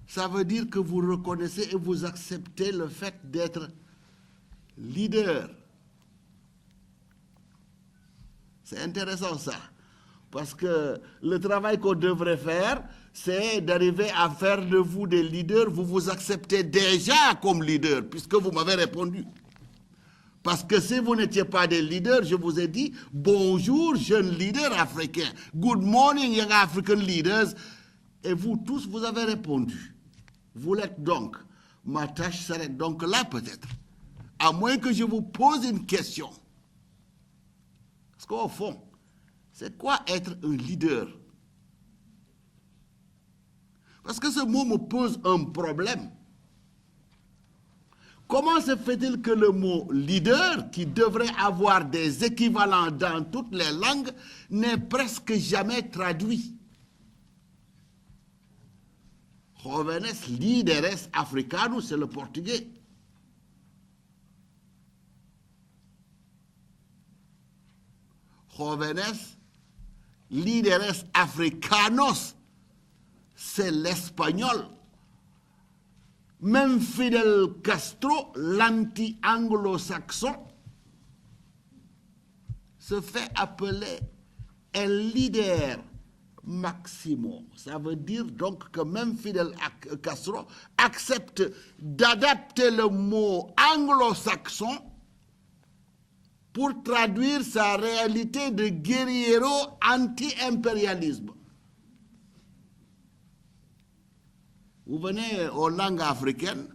S7: Ça veut dire que vous reconnaissez et vous acceptez le fait d'être leader. C'est intéressant ça, parce que le travail qu'on devrait faire, c'est d'arriver à faire de vous des leaders. Vous vous acceptez déjà comme leader, puisque vous m'avez répondu. Parce que si vous n'étiez pas des leaders, je vous ai dit, bonjour jeunes leaders africains, good morning young African leaders, et vous tous, vous avez répondu. Vous l'êtes donc. Ma tâche s'arrête donc là peut-être, à moins que je vous pose une question. Parce qu'au fond, c'est quoi être un leader? Parce que ce mot me pose un problème. Comment se fait-il que le mot leader, qui devrait avoir des équivalents dans toutes les langues, n'est presque jamais traduit? Jóvenes líderes africanos, c'est le portugais. Jóvenes líderes africanos, c'est l'espagnol. Même Fidel Castro, l'anti-anglo-saxon, se fait appeler el líder máximo. Ça veut dire donc que même Fidel Castro accepte d'adapter le mot anglo-saxon pour traduire sa réalité de guerriero anti-impérialisme. Vous venez aux langues africaines,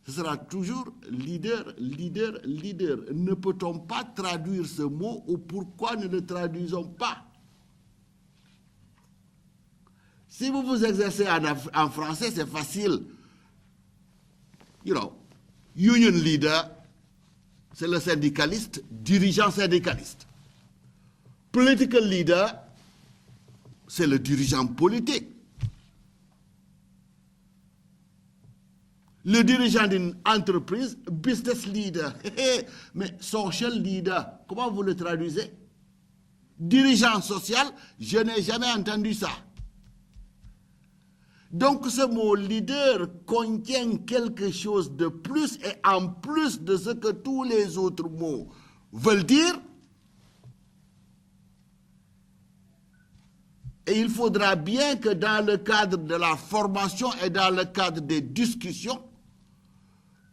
S7: ce sera toujours leader, leader, leader. Ne peut-on pas traduire ce mot, ou pourquoi ne le traduisons pas? Si vous vous exercez en français, c'est facile. You know, union leader, c'est le syndicaliste, dirigeant syndicaliste. Political leader, c'est le dirigeant politique. Le dirigeant d'une entreprise, business leader. Mais social leader, comment vous le traduisez? Dirigeant social, je n'ai jamais entendu ça. Donc ce mot leader contient quelque chose de plus, et en plus de ce que tous les autres mots veulent dire. Et il faudra bien que dans le cadre de la formation et dans le cadre des discussions,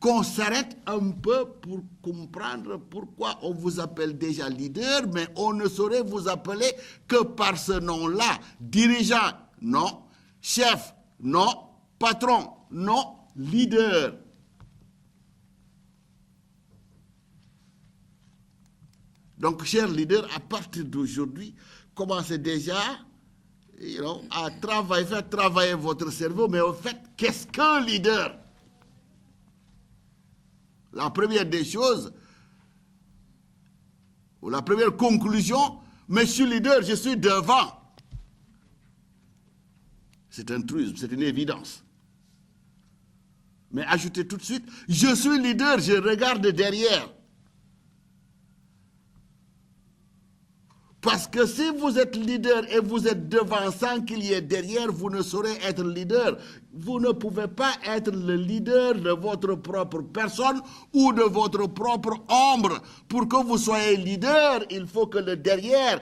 S7: qu'on s'arrête un peu pour comprendre pourquoi on vous appelle déjà leader, mais on ne saurait vous appeler que par ce nom-là. Dirigeant, non. Chef, non. Patron, non. Leader. Donc, chers leaders, à partir d'aujourd'hui, commencez déjà à travailler, faire travailler votre cerveau, mais au fait, qu'est-ce qu'un leader? La première des choses, ou la première conclusion, monsieur leader, je suis devant. C'est un truisme, c'est une évidence. Mais ajoutez tout de suite, je suis leader, je regarde derrière. Parce que si vous êtes leader et vous êtes devant sans qu'il y ait derrière, vous ne saurez être leader. Vous ne pouvez pas être le leader de votre propre personne ou de votre propre ombre. Pour que vous soyez leader, il faut que le derrière,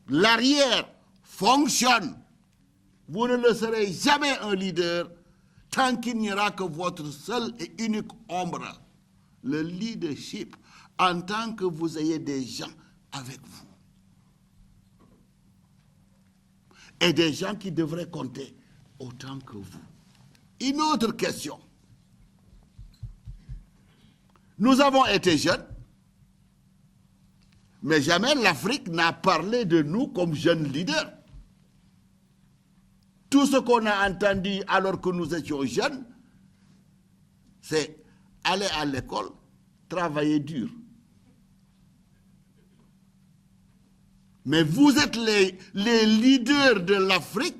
S7: l'arrière, fonctionne. Vous ne le serez jamais un leader tant qu'il n'y aura que votre seule et unique ombre. Le leadership, en tant que vous ayez des gens avec vous. Et des gens qui devraient compter autant que vous. Une autre question. Nous avons été jeunes, mais jamais l'Afrique n'a parlé de nous comme jeunes leaders. Tout ce qu'on a entendu alors que nous étions jeunes, c'est aller à l'école, travailler dur. Mais vous êtes les leaders de l'Afrique,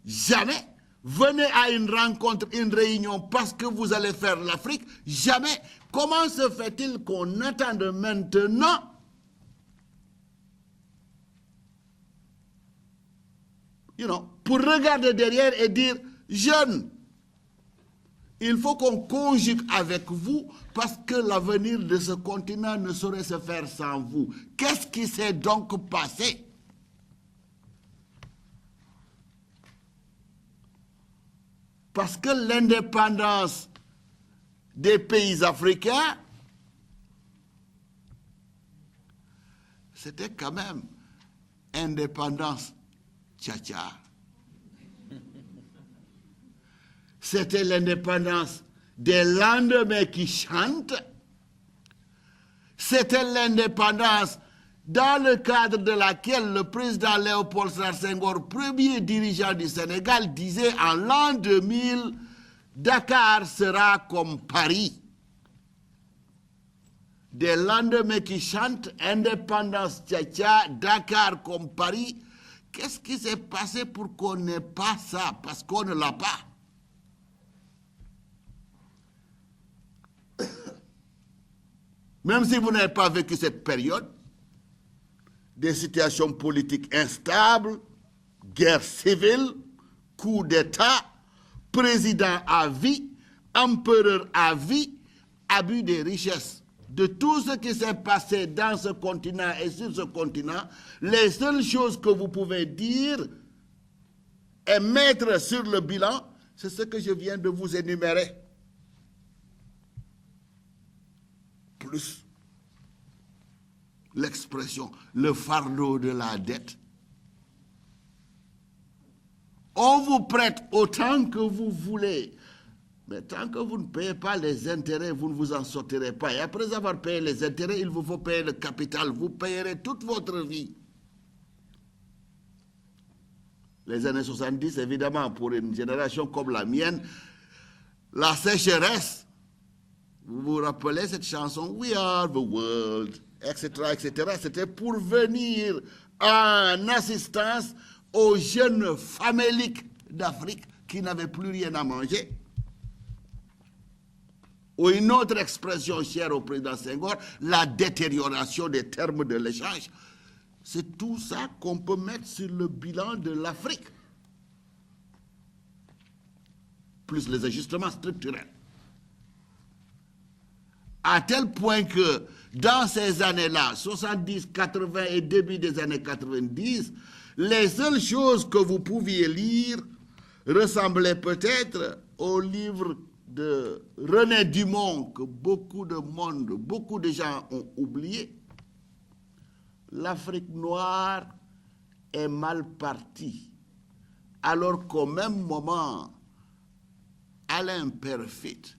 S7: jamais. Venez à une rencontre, une réunion parce que vous allez faire l'Afrique, jamais. Comment se fait-il qu'on attende maintenant pour regarder derrière et dire, jeunes, il faut qu'on conjugue avec vous parce que l'avenir de ce continent ne saurait se faire sans vous. Qu'est-ce qui s'est donc passé? Parce que l'indépendance des pays africains, c'était quand même indépendance tcha-tcha. C'était l'indépendance des lendemains qui chantent. C'était l'indépendance dans le cadre de laquelle le président Léopold Sédar Senghor, premier dirigeant du Sénégal, disait en l'an 2000, Dakar sera comme Paris. Des lendemains qui chantent, indépendance tcha-tcha, Dakar comme Paris. Qu'est-ce qui s'est passé pour qu'on n'ait pas ça? Parce qu'on ne l'a pas. Même si vous n'avez pas vécu cette période, des situations politiques instables, guerre civile, coup d'État, président à vie, empereur à vie, abus des richesses. De tout ce qui s'est passé dans ce continent et sur ce continent, les seules choses que vous pouvez dire et mettre sur le bilan, c'est ce que je viens de vous énumérer. Plus l'expression, le fardeau de la dette. On vous prête autant que vous voulez, mais tant que vous ne payez pas les intérêts, vous ne vous en sortirez pas. Et après avoir payé les intérêts, il vous faut payer le capital. Vous payerez toute votre vie. Les années 70, évidemment, pour une génération comme la mienne, la sécheresse. Vous vous rappelez cette chanson « We are the world », etc., etc. C'était pour venir en assistance aux jeunes faméliques d'Afrique qui n'avaient plus rien à manger. Ou une autre expression chère au président Senghor, la détérioration des termes de l'échange. C'est tout ça qu'on peut mettre sur le bilan de l'Afrique. Plus les ajustements structurels. À tel point que dans ces années-là, 70, 80 et début des années 90, les seules choses que vous pouviez lire ressemblaient peut-être au livre de René Dumont, que beaucoup de gens ont oublié. L'Afrique noire est mal partie, alors qu'au même moment, Alain Perfit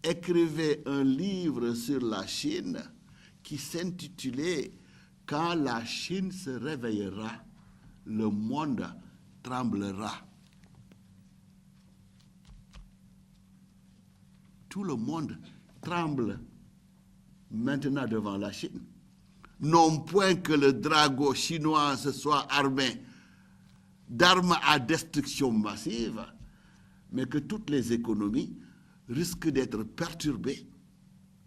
S7: écrivait un livre sur la Chine qui s'intitulait quand la Chine se réveillera, le monde tremblera. Tout le monde tremble maintenant devant la Chine. Non point que le dragon chinois se soit armé d'armes à destruction massive, mais que toutes les économies risquent d'être perturbées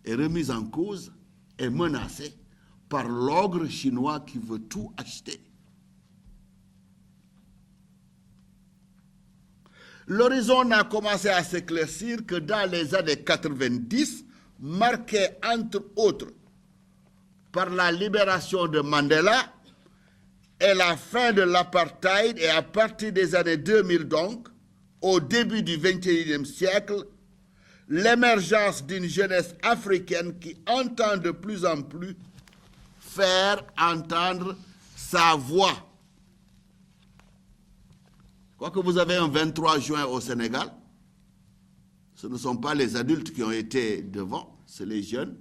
S7: et remises en cause et menacées par l'ogre chinois qui veut tout acheter. L'horizon n'a commencé à s'éclaircir que dans les années 90, marqué entre autres par la libération de Mandela et la fin de l'apartheid, et à partir des années 2000 donc, au début du XXIe siècle, l'émergence d'une jeunesse africaine qui entend de plus en plus faire entendre sa voix. Quoique vous avez un 23 juin au Sénégal, ce ne sont pas les adultes qui ont été devant, c'est les jeunes.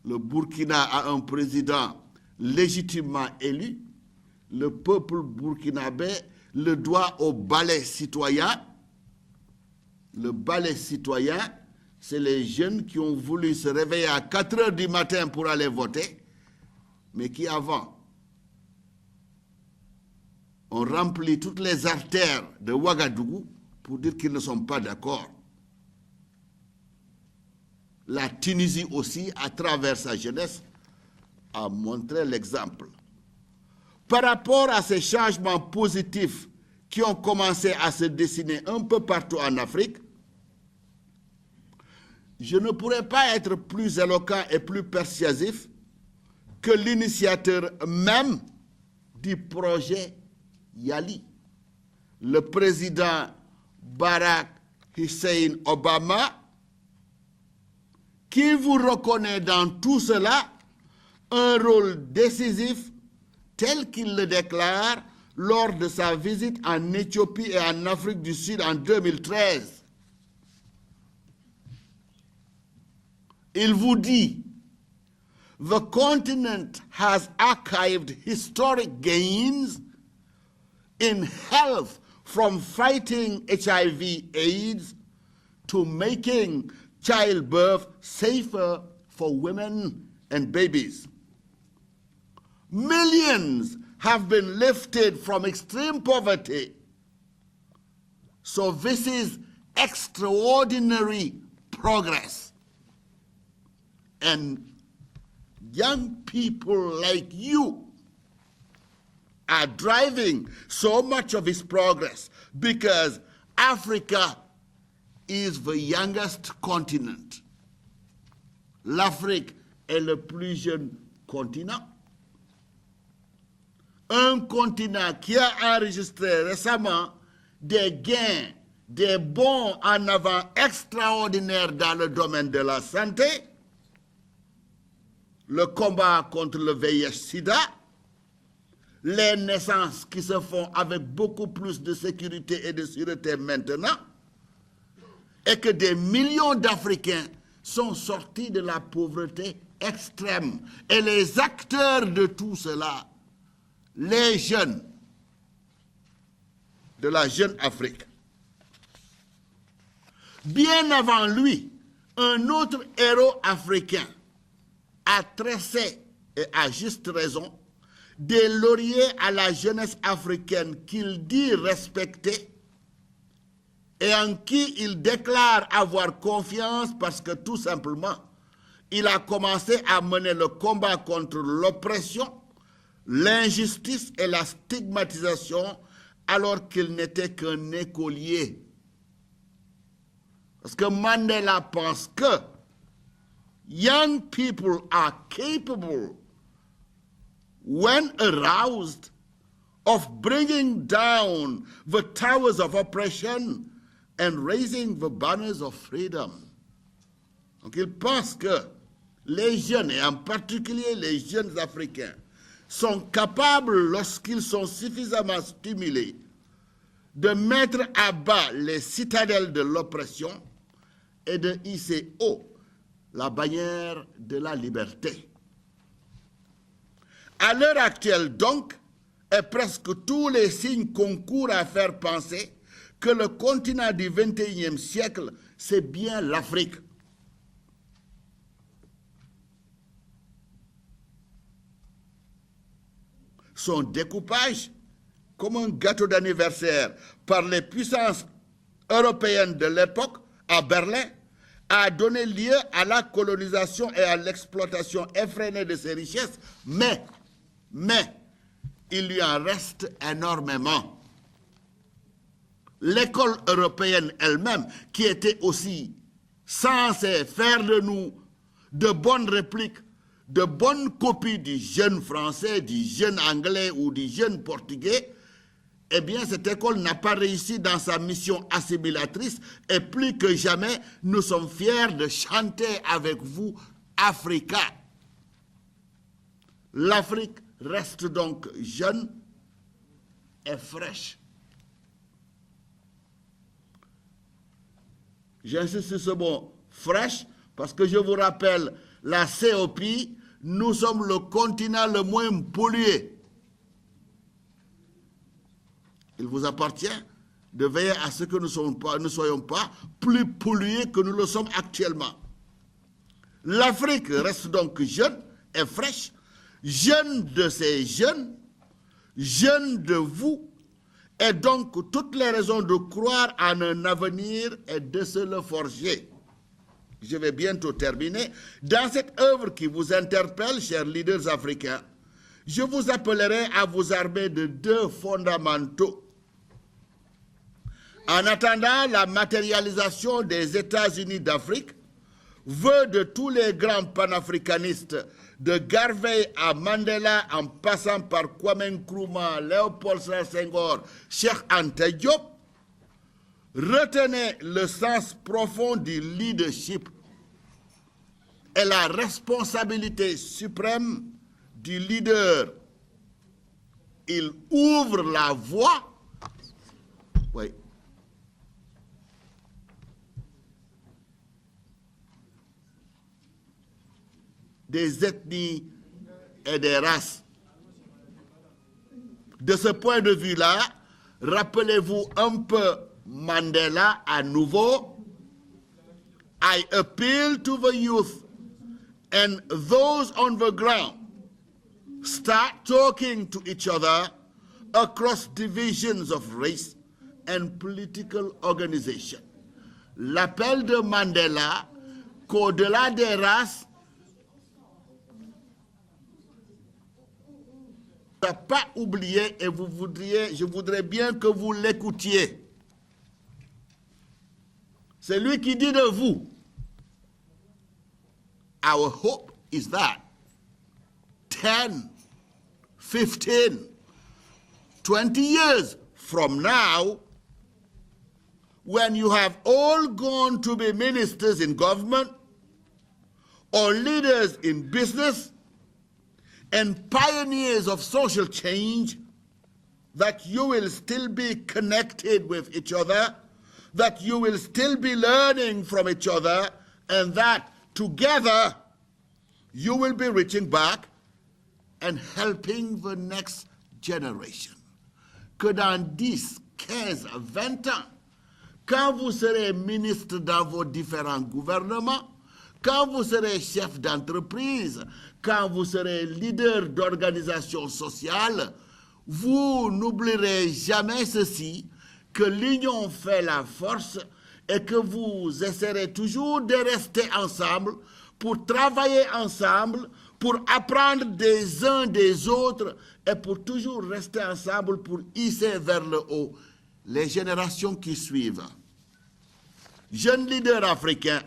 S7: Le Burkina a un président légitimement élu. Le peuple burkinabé le doit au balai citoyen. Le balai citoyen, c'est les jeunes qui ont voulu se réveiller à 4 heures du matin pour aller voter, mais qui avant ont rempli toutes les artères de Ouagadougou pour dire qu'ils ne sont pas d'accord. La Tunisie aussi, à travers sa jeunesse, a montré l'exemple. Par rapport à ces changements positifs qui ont commencé à se dessiner un peu partout en Afrique, je ne pourrais pas être plus éloquent et plus persuasif que l'initiateur même du projet Yali, le président Barack Hussein Obama, qui vous reconnaît dans tout cela un rôle décisif tel qu'il le déclare lors de sa visite en Éthiopie et en Afrique du Sud en 2013. Il vous dit, the continent has archived historic gains in health from fighting HIV/AIDS to making childbirth safer for women and babies. Millions have been lifted from extreme poverty. So this is extraordinary progress. And young people like you are driving so much of this progress because Africa is the youngest continent. L'Afrique est le plus jeune continent. Un continent qui a enregistré récemment des gains, des bons en avant extraordinaires dans le domaine de la santé, le combat contre le VIH/Sida, les naissances qui se font avec beaucoup plus de sécurité et de sûreté maintenant, et que des millions d'Africains sont sortis de la pauvreté extrême. Et les acteurs de tout cela, les jeunes de la jeune Afrique. Bien avant lui, un autre héros africain a tressé, et à juste raison, des lauriers à la jeunesse africaine qu'il dit respecter et en qui il déclare avoir confiance parce que tout simplement, il a commencé à mener le combat contre l'oppression, l'injustice et la stigmatisation alors qu'il n'était qu'un écolier. Parce que Mandela pense que young people are capable, when aroused, of bringing down the towers of oppression and raising the banners of freedom. Donc il pense que les jeunes, et en particulier les jeunes africains, sont capables, lorsqu'ils sont suffisamment stimulés, de mettre à bas les citadelles de l'oppression et de hisser haut la bannière de la liberté. À l'heure actuelle, donc, et presque tous les signes concourent à faire penser que le continent du XXIe siècle, c'est bien l'Afrique. Son découpage, comme un gâteau d'anniversaire par les puissances européennes de l'époque à Berlin, a donné lieu à la colonisation et à l'exploitation effrénée de ses richesses, mais il lui en reste énormément. L'école européenne elle-même, qui était aussi censée faire de nous de bonnes répliques, de bonnes copies du jeune français, du jeune anglais ou du jeune portugais, eh bien, cette école n'a pas réussi dans sa mission assimilatrice et plus que jamais, nous sommes fiers de chanter avec vous Africa. L'Afrique reste donc jeune et fraîche. J'insiste sur ce mot fraîche parce que je vous rappelle, la COP, nous sommes le continent le moins pollué. Il vous appartient de veiller à ce que nous ne soyons pas plus pollués que nous le sommes actuellement. L'Afrique reste donc jeune et fraîche, jeune de ses jeunes, jeune de vous, et donc toutes les raisons de croire en un avenir et de se le forger. Je vais bientôt terminer. Dans cette œuvre qui vous interpelle, chers leaders africains, je vous appellerai à vous armer de deux fondamentaux. En attendant la matérialisation des États-Unis d'Afrique, vœu de tous les grands panafricanistes, de Garvey à Mandela en passant par Kwame Nkrumah, Léopold Sédar Senghor, Cheikh Anta Diop, retenez le sens profond du leadership et la responsabilité suprême du leader. Il ouvre la voie. Oui. Des ethnies et des races. De ce point de vue-là, rappelez-vous un peu Mandela à nouveau. I appeal to the youth and those on the ground. Start talking to each other across divisions of race and political organization. L'appel de Mandela qu'au-delà des races, pas oublié et je voudrais bien que vous l'écoutiez. C'est lui qui dit de vous, our hope is that 10, 15, 20 years from now, when you have all gone to be ministers in government or leaders in business, and pioneers of social change, that you will still be connected with each other, that you will still be learning from each other, and that together you will be reaching back and helping the next generation. Que dans 10, 15, 20 ans, quand vous serez ministre dans vos différents gouvernements, quand vous serez chef d'entreprise, quand vous serez leader d'organisation sociale, vous n'oublierez jamais ceci, que l'union fait la force et que vous essaierez toujours de rester ensemble pour travailler ensemble, pour apprendre des uns des autres et pour toujours rester ensemble pour hisser vers le haut les générations qui suivent. Jeunes leaders africains,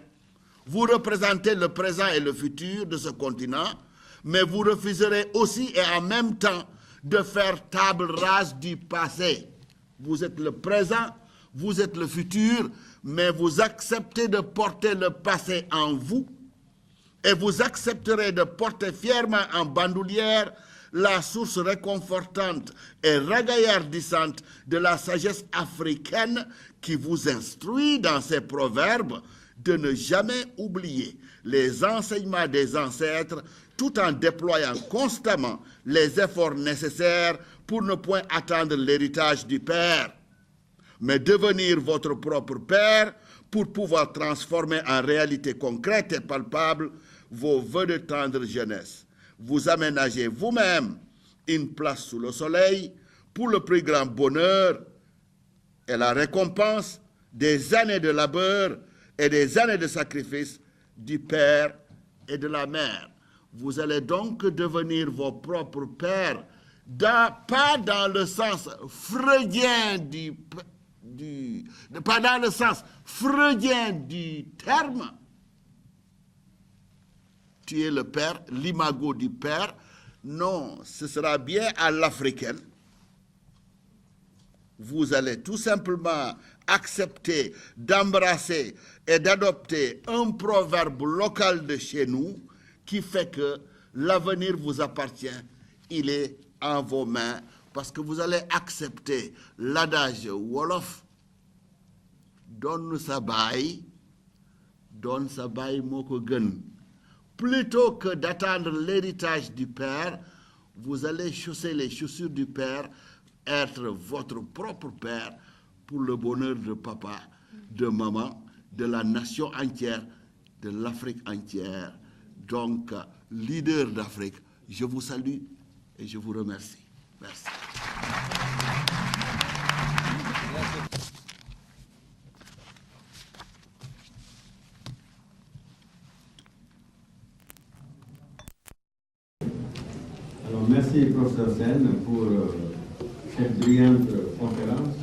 S7: vous représentez le présent et le futur de ce continent, mais vous refuserez aussi et en même temps de faire table rase du passé. Vous êtes le présent, vous êtes le futur, mais vous acceptez de porter le passé en vous et vous accepterez de porter fièrement en bandoulière la source réconfortante et ragaillardissante de la sagesse africaine qui vous instruit dans ses proverbes de ne jamais oublier les enseignements des ancêtres tout en déployant constamment les efforts nécessaires pour ne point attendre l'héritage du Père, mais devenir votre propre Père pour pouvoir transformer en réalité concrète et palpable vos vœux de tendre jeunesse. Vous aménagez vous-même une place sous le soleil pour le plus grand bonheur et la récompense des années de labeur et des années de sacrifice du Père et de la Mère. Vous allez donc devenir vos propres pères, pas dans le sens freudien pas dans le sens freudien du terme. Tu es le père, l'imago du père. Non, ce sera bien à l'africaine. Vous allez tout simplement accepter d'embrasser et d'adopter un proverbe local de chez nous qui fait que l'avenir vous appartient. Il est en vos mains parce que vous allez accepter l'adage Wolof. Donne sa baille moko gën. Plutôt que d'attendre l'héritage du Père, vous allez chausser les chaussures du Père, être votre propre Père pour le bonheur de papa, de maman, de la nation entière, de l'Afrique entière. Donc, leader d'Afrique, je vous salue et je vous remercie. Merci.
S8: Alors, merci, professeur Sen, pour cette brillante conférence.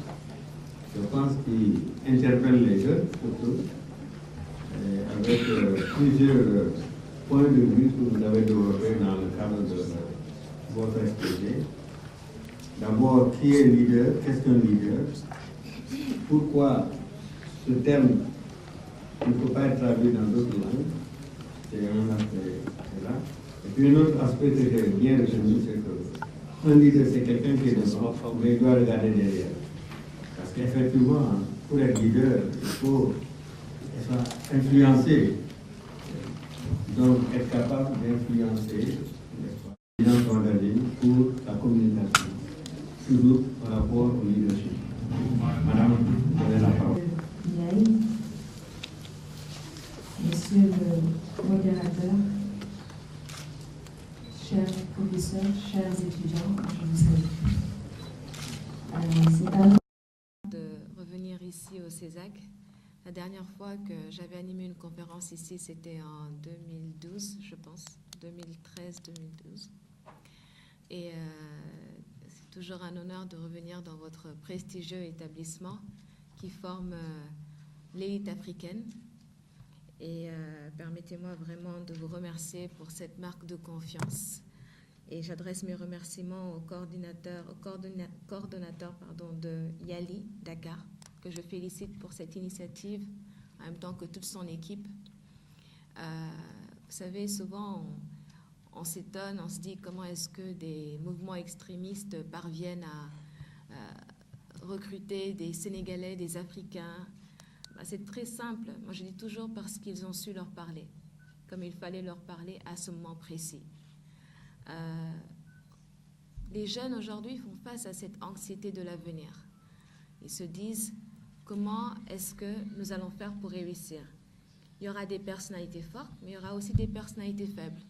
S8: Je pense qu'il interpelle les jeunes, surtout, avec plusieurs points de vue que vous avez développés dans le cadre de votre exposé. D'abord, qui est leader? Qu'est-ce qu'un leader? Pourquoi ce terme ne peut pas être traduit dans d'autres langues? C'est un aspect là. Et puis un autre aspect que j'ai bien retenu, c'est qu'un leader, c'est quelqu'un qui est devant, mais il doit regarder derrière. Parce qu'effectivement, pour être leader, il faut être influencé. Donc, être capable d'influencer les gens pour la communication, toujours par rapport au leadership. Madame, vous avez la parole.
S9: Monsieur le modérateur, chers professeurs, chers étudiants, je vous salue. C'est un
S10: de revenir ici au CESAC. La dernière fois que j'avais animé une conférence ici, c'était en 2012, je pense, 2013-2012. Et c'est toujours un honneur de revenir dans votre prestigieux établissement qui forme l'élite africaine. Et permettez-moi vraiment de vous remercier pour cette marque de confiance. Et j'adresse mes remerciements au coordonnateur de Yali, Dakar, que je félicite pour cette initiative, en même temps que toute son équipe. Vous savez, souvent, on s'étonne, on se dit comment est-ce que des mouvements extrémistes parviennent à recruter des Sénégalais, des Africains. C'est très simple. Moi, je dis toujours parce qu'ils ont su leur parler, comme il fallait leur parler à ce moment précis. Les jeunes aujourd'hui font face à cette anxiété de l'avenir. Ils se disent comment est-ce que nous allons faire pour réussir. Il y aura des personnalités fortes, mais il y aura aussi des personnalités faibles.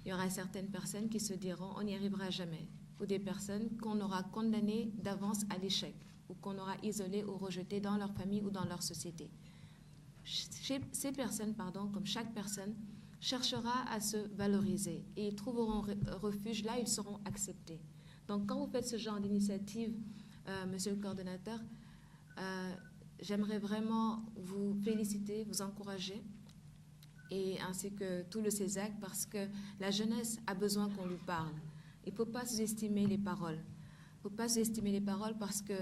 S10: Il y aura certaines personnes qui se diront on n'y arrivera jamais, ou des personnes qu'on aura condamnées d'avance à l'échec, ou qu'on aura isolées ou rejetées dans leur famille ou dans leur société. Ces personnes, comme chaque personne, cherchera à se valoriser et ils trouveront refuge là, ils seront acceptés. Donc quand vous faites ce genre d'initiative, monsieur le coordonnateur, j'aimerais vraiment vous féliciter, vous encourager, et ainsi que tout le CESAC, parce que la jeunesse a besoin qu'on lui parle. Il ne faut pas sous-estimer les paroles. Il ne faut pas sous-estimer les paroles parce que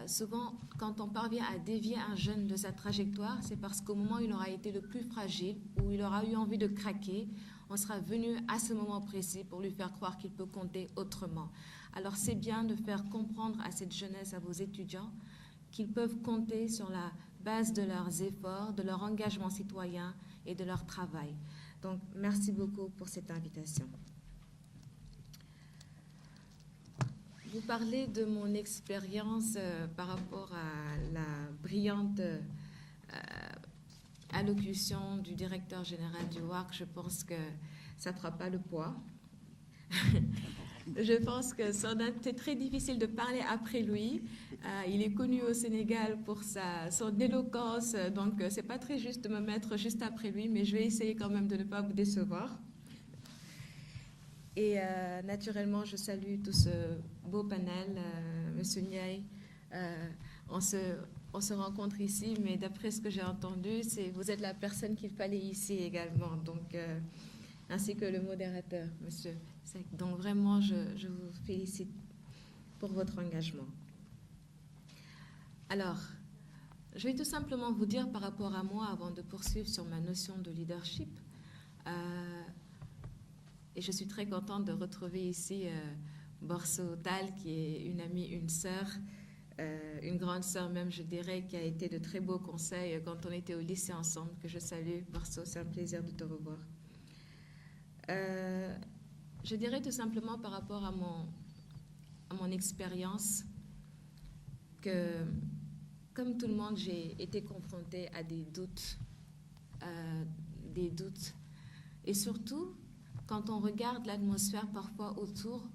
S10: souvent, quand on parvient à dévier un jeune de sa trajectoire, c'est parce qu'au moment où il aura été le plus fragile, où il aura eu envie de craquer, on sera venu à ce moment précis pour lui faire croire qu'il peut compter autrement. Alors c'est bien de faire comprendre à cette jeunesse, à vos étudiants, qu'ils peuvent compter sur la base de leurs efforts, de leur engagement citoyen et de leur travail. Donc, merci beaucoup pour cette invitation. Vous parlez de mon expérience par rapport à la brillante allocution du directeur général du WARC. Je pense que ça ne fera pas le poids. Je pense que c'est très difficile de parler après lui. Il est connu au Sénégal pour son éloquence, donc ce n'est pas très juste de me mettre juste après lui, mais je vais essayer quand même de ne pas vous décevoir. Et naturellement, je salue tout ce beau panel. Monsieur Ndiaye, on se rencontre ici, mais d'après ce que j'ai entendu, vous êtes la personne qu'il fallait ici également, donc, ainsi que le modérateur, monsieur Seck. Donc vraiment, je vous félicite pour votre engagement. Alors, je vais tout simplement vous dire par rapport à moi, avant de poursuivre sur ma notion de leadership. Et je suis très contente de retrouver ici Borso Tal, qui est une amie, une sœur, une grande sœur même, je dirais, qui a été de très beaux conseils quand on était au lycée ensemble, que je salue. Borso, c'est un plaisir de te revoir. Je dirais tout simplement par rapport à mon expérience que, comme tout le monde, j'ai été confrontée à des doutes. Et surtout, quand on regarde l'atmosphère parfois autour,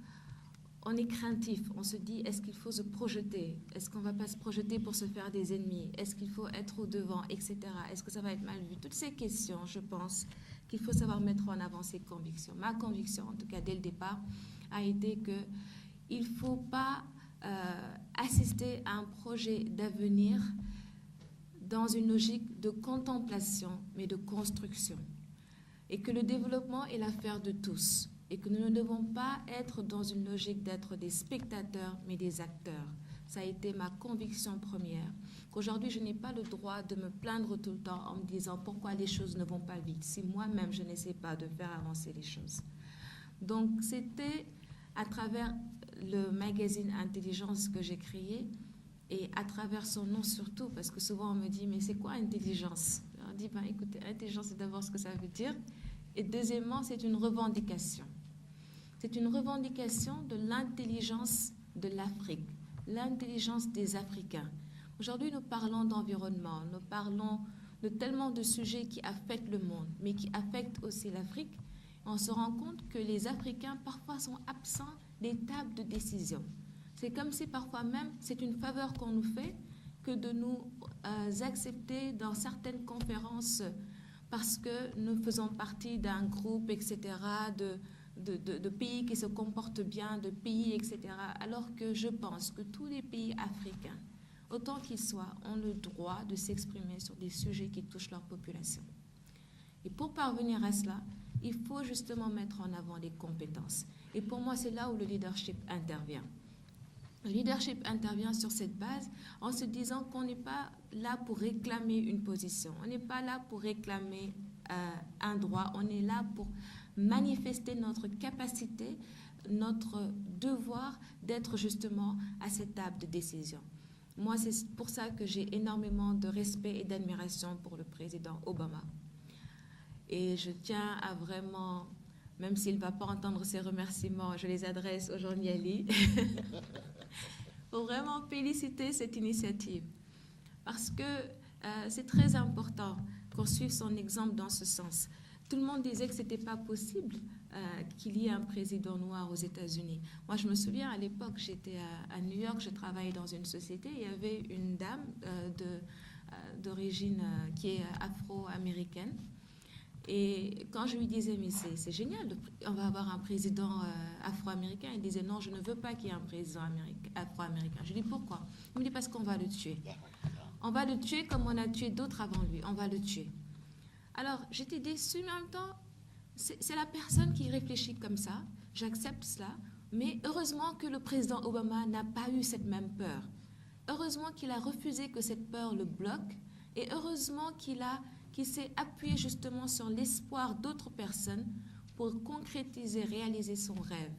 S10: on est craintif. On se dit, est-ce qu'il faut se projeter? Est-ce qu'on ne va pas se projeter pour se faire des ennemis? Est-ce qu'il faut être au-devant, etc. Est-ce que ça va être mal vu? Toutes ces questions, je pense qu'il faut savoir mettre en avant ses convictions. Ma conviction, en tout cas dès le départ, a été qu'il ne faut pas assister à un projet d'avenir dans une logique de contemplation, mais de construction. Et que le développement est l'affaire de tous. Et que nous ne devons pas être dans une logique d'être des spectateurs, mais des acteurs. Ça a été ma conviction première. Qu'aujourd'hui, je n'ai pas le droit de me plaindre tout le temps en me disant pourquoi les choses ne vont pas vite, si moi-même je n'essaie pas de faire avancer les choses. Donc, c'était à travers le magazine Intelligence que j'ai créé, et à travers son nom surtout, parce que souvent on me dit, mais c'est quoi intelligence? On dit, ben, écoutez, intelligence, c'est d'abord ce que ça veut dire. Et deuxièmement, c'est une revendication. C'est une revendication de l'intelligence de l'Afrique, l'intelligence des Africains. Aujourd'hui, nous parlons d'environnement, nous parlons de tellement de sujets qui affectent le monde, mais qui affectent aussi l'Afrique. On se rend compte que les Africains, parfois, sont absents des tables de décision. C'est comme si, parfois même, c'est une faveur qu'on nous fait que de nous accepter dans certaines conférences parce que nous faisons partie d'un groupe, etc., de pays qui se comportent bien, de pays, etc., alors que je pense que tous les pays africains, autant qu'ils soient, ont le droit de s'exprimer sur des sujets qui touchent leur population. Et pour parvenir à cela, il faut justement mettre en avant les compétences. Et pour moi, c'est là où le leadership intervient. Le leadership intervient sur cette base en se disant qu'on n'est pas là pour réclamer une position, on n'est pas là pour réclamer un droit, on est là pour manifester notre capacité, notre devoir d'être justement à cette table de décision. Moi, c'est pour ça que j'ai énormément de respect et d'admiration pour le président Obama. Et je tiens à vraiment, même s'il ne va pas entendre ces remerciements, je les adresse au Jean Ndiaye, pour vraiment féliciter cette initiative. Parce que c'est très important qu'on suive son exemple dans ce sens. Tout le monde disait que ce n'était pas possible qu'il y ait un président noir aux États-Unis. Moi, je me souviens, à l'époque, j'étais à New York, je travaillais dans une société, il y avait une dame d'origine qui est afro-américaine. Et quand je lui disais, mais c'est génial, on va avoir un président afro-américain, il disait, non, je ne veux pas qu'il y ait un président afro-américain. Je lui dis, pourquoi? Il me dit, parce qu'on va le tuer. On va le tuer comme on a tué d'autres avant lui, on va le tuer. Alors, j'étais déçue, mais en même temps, c'est la personne qui réfléchit comme ça, j'accepte cela, mais heureusement que le président Obama n'a pas eu cette même peur. Heureusement qu'il a refusé que cette peur le bloque, et heureusement qu'il s'est appuyé justement sur l'espoir d'autres personnes pour concrétiser, réaliser son rêve.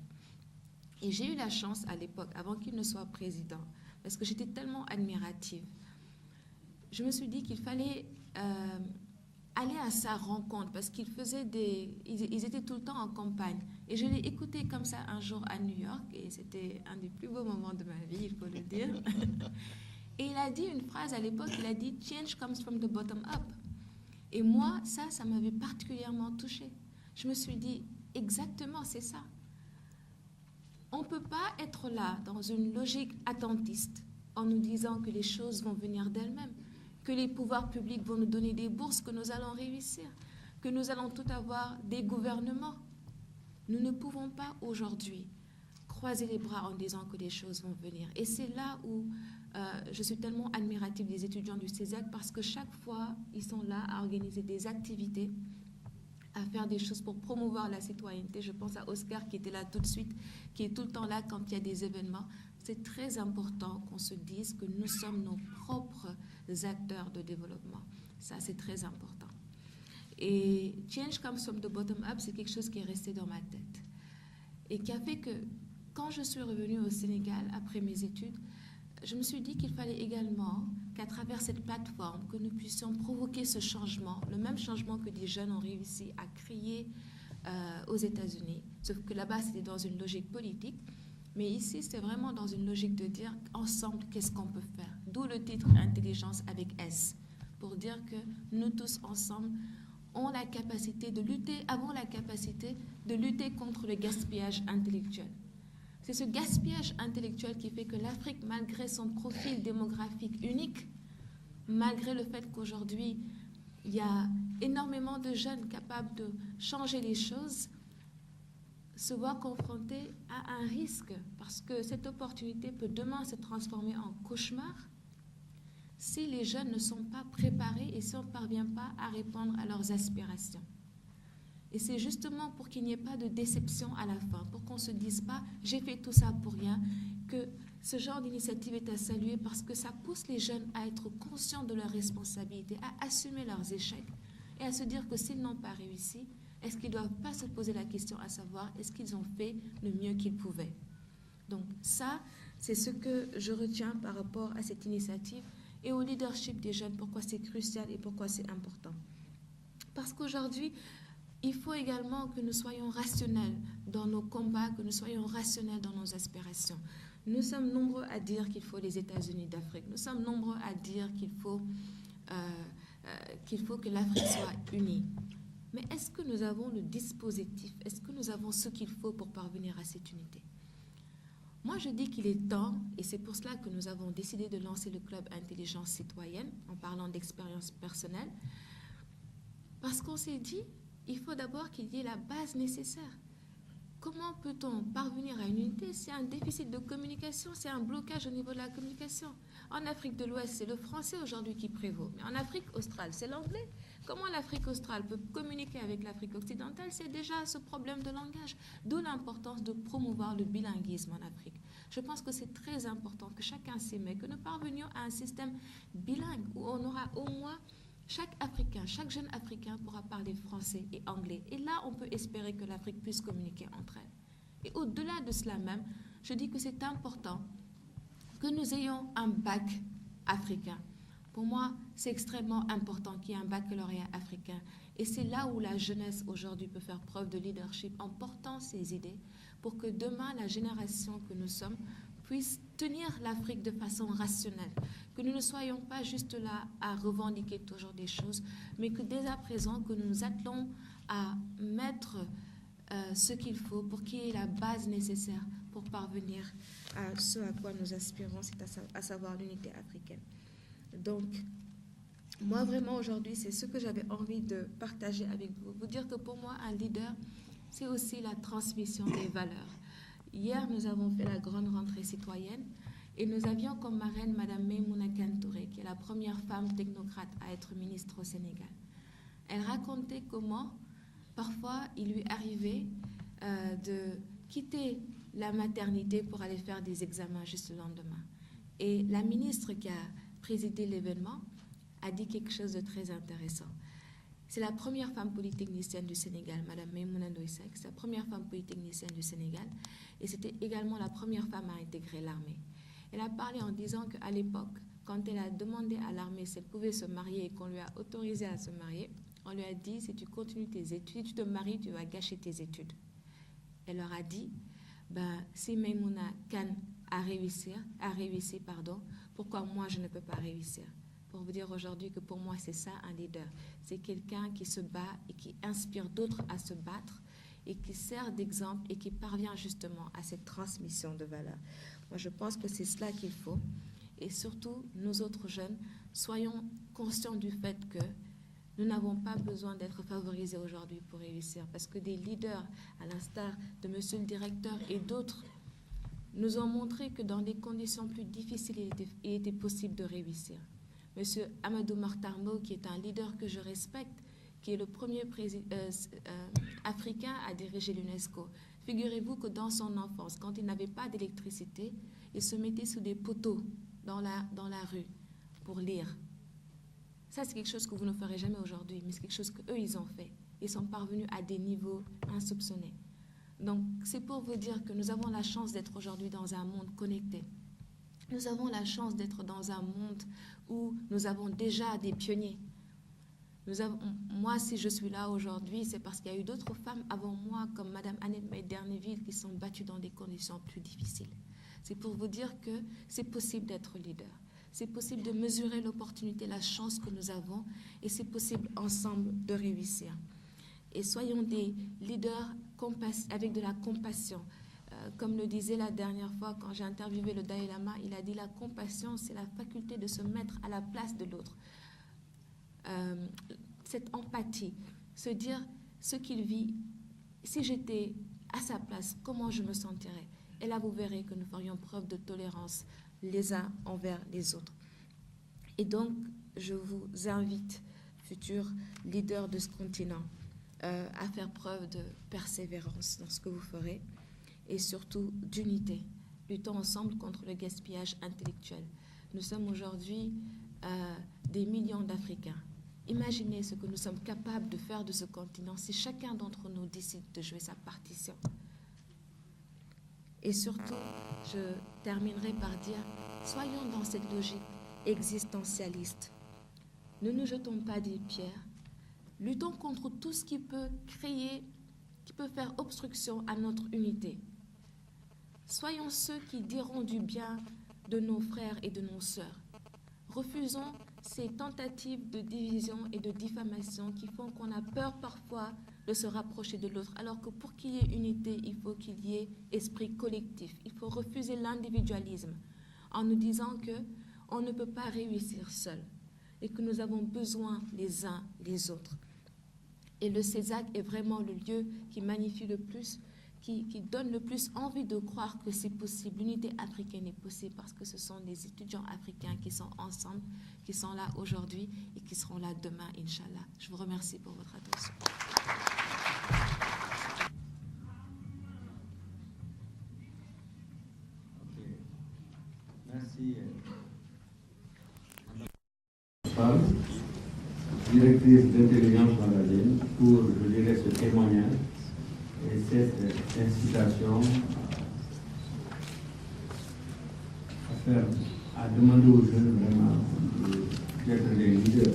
S10: Et j'ai eu la chance à l'époque, avant qu'il ne soit président, parce que j'étais tellement admirative, je me suis dit qu'il fallait aller à sa rencontre parce qu'ils ils étaient tout le temps en campagne. Et je l'ai écouté comme ça un jour à New York et c'était un des plus beaux moments de ma vie, il faut le dire. Et il a dit une phrase à l'époque, il a dit « Change comes from the bottom up ». Et moi, ça m'avait particulièrement touchée. Je me suis dit « Exactement, c'est ça ». On ne peut pas être là dans une logique attentiste en nous disant que les choses vont venir d'elles-mêmes, que les pouvoirs publics vont nous donner des bourses, que nous allons réussir, que nous allons tout avoir des gouvernements. Nous ne pouvons pas aujourd'hui croiser les bras en disant que les choses vont venir. Et c'est là où je suis tellement admirative des étudiants du CESAC parce que chaque fois, ils sont là à organiser des activités, à faire des choses pour promouvoir la citoyenneté. Je pense à Oscar qui était là tout de suite, qui est tout le temps là quand il y a des événements. C'est très important qu'on se dise que nous sommes nos propres acteurs de développement. Ça, c'est très important. Et Change comes from the bottom up, c'est quelque chose qui est resté dans ma tête. Et qui a fait que quand je suis revenue au Sénégal après mes études, je me suis dit qu'il fallait également qu'à travers cette plateforme, que nous puissions provoquer ce changement, le même changement que des jeunes ont réussi à créer aux États-Unis. Sauf que là-bas, c'était dans une logique politique. Mais ici, c'est vraiment dans une logique de dire ensemble, qu'est-ce qu'on peut faire. D'où le titre Intelligence avec S, pour dire que nous tous ensemble avons la capacité de lutter contre le gaspillage intellectuel. C'est ce gaspillage intellectuel qui fait que l'Afrique, malgré son profil démographique unique, malgré le fait qu'aujourd'hui, il y a énormément de jeunes capables de changer les choses, se voit confrontés à un risque, parce que cette opportunité peut demain se transformer en cauchemar si les jeunes ne sont pas préparés et si on ne parvient pas à répondre à leurs aspirations. Et c'est justement pour qu'il n'y ait pas de déception à la fin, pour qu'on ne se dise pas « j'ai fait tout ça pour rien », que ce genre d'initiative est à saluer parce que ça pousse les jeunes à être conscients de leurs responsabilités, à assumer leurs échecs et à se dire que s'ils n'ont pas réussi, est-ce qu'ils ne doivent pas se poser la question à savoir est-ce qu'ils ont fait le mieux qu'ils pouvaient. Donc ça, c'est ce que je retiens par rapport à cette initiative et au leadership des jeunes, pourquoi c'est crucial et pourquoi c'est important. Parce qu'aujourd'hui, il faut également que nous soyons rationnels dans nos combats, que nous soyons rationnels dans nos aspirations. Nous sommes nombreux à dire qu'il faut les États-Unis d'Afrique. Nous sommes nombreux à dire qu'il faut que l'Afrique soit unie. Mais est-ce que nous avons le dispositif? Est-ce que nous avons ce qu'il faut pour parvenir à cette unité? Moi, je dis qu'il est temps, et c'est pour cela que nous avons décidé de lancer le club Intelligence Citoyenne, en parlant d'expérience personnelle, parce qu'on s'est dit, il faut d'abord qu'il y ait la base nécessaire. Comment peut-on parvenir à une unité? C'est un déficit de communication, c'est un blocage au niveau de la communication. En Afrique de l'Ouest, c'est le français aujourd'hui qui prévaut, mais en Afrique australe, c'est l'anglais. Comment l'Afrique australe peut communiquer avec l'Afrique occidentale? C'est déjà ce problème de langage, d'où l'importance de promouvoir le bilinguisme en Afrique. Je pense que c'est très important que chacun s'aime, que nous parvenions à un système bilingue où on aura au moins chaque Africain, chaque jeune Africain pourra parler français et anglais. Et là, on peut espérer que l'Afrique puisse communiquer entre elles. Et au-delà de cela même, je dis que c'est important que nous ayons un bac africain. Pour moi, c'est extrêmement important qu'il y ait un baccalauréat africain. Et c'est là où la jeunesse aujourd'hui peut faire preuve de leadership en portant ses idées pour que demain, la génération que nous sommes puisse tenir l'Afrique de façon rationnelle. Que nous ne soyons pas juste là à revendiquer toujours des choses, mais que dès à présent, que nous nous attelons à mettre ce qu'il faut pour qu'il y ait la base nécessaire pour parvenir à ce à quoi nous aspirons, c'est à savoir l'unité africaine. Donc, moi vraiment aujourd'hui, c'est ce que j'avais envie de partager avec vous. Vous dire que pour moi, un leader, c'est aussi la transmission des valeurs. Hier, nous avons fait la grande rentrée citoyenne et nous avions comme marraine Madame Maïmouna Kane Touré, qui est la première femme technocrate à être ministre au Sénégal. Elle racontait comment, parfois, il lui arrivait de quitter la maternité pour aller faire des examens juste le lendemain. Et la ministre qui a présidé l'événement a dit quelque chose de très intéressant. C'est la première femme polytechnicienne du Sénégal, Madame Maïmouna Ndoye Seck, c'est la première femme polytechnicienne du Sénégal, et c'était également la première femme à intégrer l'armée. Elle a parlé en disant qu'à l'époque, quand elle a demandé à l'armée si elle pouvait se marier et qu'on lui a autorisé à se marier, On lui a dit, si tu continues tes études, si tu te maries, tu vas gâcher tes études. Elle leur a dit, ben, si Maïmouna Kane a réussi, pourquoi moi je ne peux pas réussir? Pour vous dire aujourd'hui que pour moi c'est ça un leader. C'est quelqu'un qui se bat et qui inspire d'autres à se battre et qui sert d'exemple et qui parvient justement à cette transmission de valeurs. Moi je pense que c'est cela qu'il faut. Et surtout, nous autres jeunes, soyons conscients du fait que nous n'avons pas besoin d'être favorisés aujourd'hui pour réussir, parce que des leaders, à l'instar de monsieur le directeur et d'autres, nous ont montré que dans des conditions plus difficiles, il était possible de réussir. Monsieur Amadou Martarmo, qui est un leader que je respecte, qui est le premier africain à diriger l'UNESCO. Figurez-vous que dans son enfance, quand il n'avait pas d'électricité, il se mettait sous des poteaux dans la rue pour lire. Ça, c'est quelque chose que vous ne ferez jamais aujourd'hui, mais c'est quelque chose qu'eux, ils ont fait. Ils sont parvenus à des niveaux insoupçonnés. Donc, c'est pour vous dire que nous avons la chance d'être aujourd'hui dans un monde connecté. Nous avons la chance d'être dans un monde où nous avons déjà des pionniers. Moi, si je suis là aujourd'hui, c'est parce qu'il y a eu d'autres femmes avant moi, comme Mme Annette Maïderneville, qui sont battues dans des conditions plus difficiles. C'est pour vous dire que c'est possible d'être leader. C'est possible de mesurer l'opportunité, la chance que nous avons, et c'est possible ensemble de réussir. Et soyons des leaders avec de la compassion. Comme le disait la dernière fois quand j'ai interviewé le Dalai Lama, il a dit la compassion, c'est la faculté de se mettre à la place de l'autre. Cette empathie, se dire ce qu'il vit, si j'étais à sa place, comment je me sentirais? Et là, vous verrez que nous ferions preuve de tolérance les uns envers les autres. Et donc, je vous invite, futurs leaders de ce continent, à faire preuve de persévérance dans ce que vous ferez et surtout d'unité. Luttons ensemble contre le gaspillage intellectuel. Nous sommes aujourd'hui des millions d'Africains. Imaginez ce que nous sommes capables de faire de ce continent si chacun d'entre nous décide de jouer sa partition. Et surtout, je terminerai par dire, soyons dans cette logique existentialiste. Ne nous jetons pas des pierres. Luttons contre tout ce qui peut créer, qui peut faire obstruction à notre unité. Soyons ceux qui diront du bien de nos frères et de nos sœurs. Refusons ces tentatives de division et de diffamation qui font qu'on a peur parfois de se rapprocher de l'autre, alors que pour qu'il y ait unité, il faut qu'il y ait esprit collectif. Il faut refuser l'individualisme en nous disant qu'on ne peut pas réussir seul et que nous avons besoin les uns les autres. Et le CESAC est vraiment le lieu qui magnifie le plus, qui donne le plus envie de croire que c'est possible. L'unité africaine est possible parce que ce sont des étudiants africains qui sont ensemble, qui sont là aujourd'hui et qui seront là demain, Inch'Allah. Je vous remercie pour votre attention.
S8: Merci. Directrice d'intelligence magazine, pour, je dirais, ce témoignage et cette incitation à demander aux jeunes vraiment d'être des leaders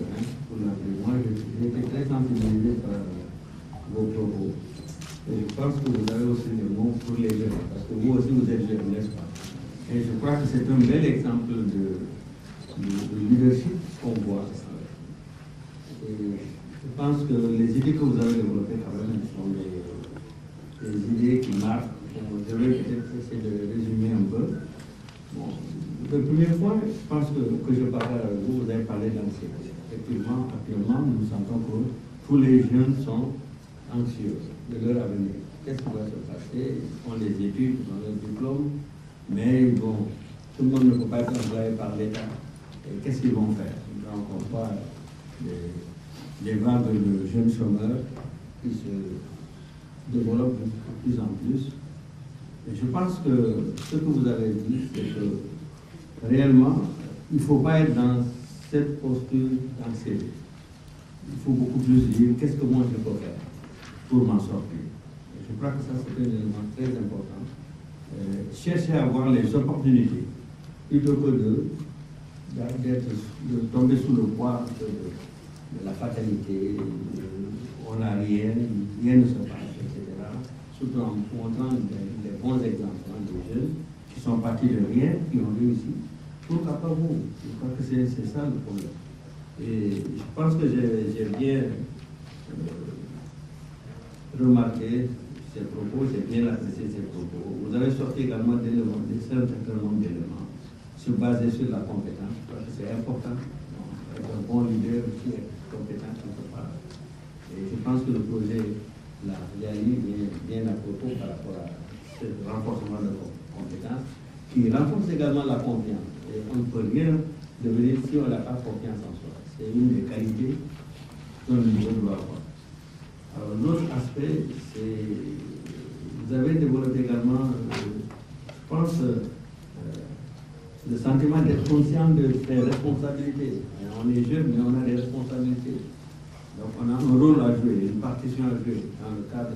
S8: pour l'Afrique. Moi, j'ai été très sensibilisé par vos propos. Et je pense que vous avez aussi des mots pour les jeunes, parce que vous aussi vous êtes jeunes, n'est-ce pas? Et je crois que c'est un bel exemple de leadership qu'on voit. Et je pense que les idées que vous avez développées quand même sont des idées qui marquent. Je vais peut-être essayer de résumer un peu. Bon, le premier point, je pense que je partage avec vous, vous avez parlé d'anxiété. Effectivement, actuellement, nous sentons que tous les jeunes sont anxieux de leur avenir. Qu'est-ce qui va se passer? Ils font les études, ils ont leur diplôme, mais bon, tout le monde ne peut pas être employé par l'État. Et qu'est-ce qu'ils vont faire? Donc, on voit des vagues de jeunes chômeurs qui se développent de plus en plus. Et je pense que ce que vous avez dit, c'est que réellement, il ne faut pas être dans cette posture d'anxiété. Il faut beaucoup plus dire qu'est-ce que moi je peux faire pour m'en sortir. Et je crois que ça, c'est un élément très important. Chercher à avoir les opportunités plutôt que de tomber sous le poids la fatalité, on n'a rien, rien ne se passe, etc. Surtout en montrant les bons exemples des jeunes qui sont partis de rien, qui ont réussi. Pourquoi pas vous? Je crois que c'est ça le problème. Et je pense que j'ai bien remarqué ces propos, j'ai bien apprécié ces propos. Vous avez sorti également un certain nombre d'éléments basés sur la compétence. Je crois que c'est important. Être un bon leader qui est compétent quelque part. Et je pense que le projet YALI vient bien à propos par rapport à ce renforcement de compétences, qui renforce également la confiance. Et on ne peut rien devenir si on n'a pas confiance en soi. C'est une des qualités dont le niveau doit avoir. Alors, l'autre aspect, c'est. Vous avez développé également, je pense, le sentiment d'être conscient de ses responsabilités. On est jeune, mais on a des responsabilités. Donc, on a un rôle à jouer, une partition à jouer dans le cadre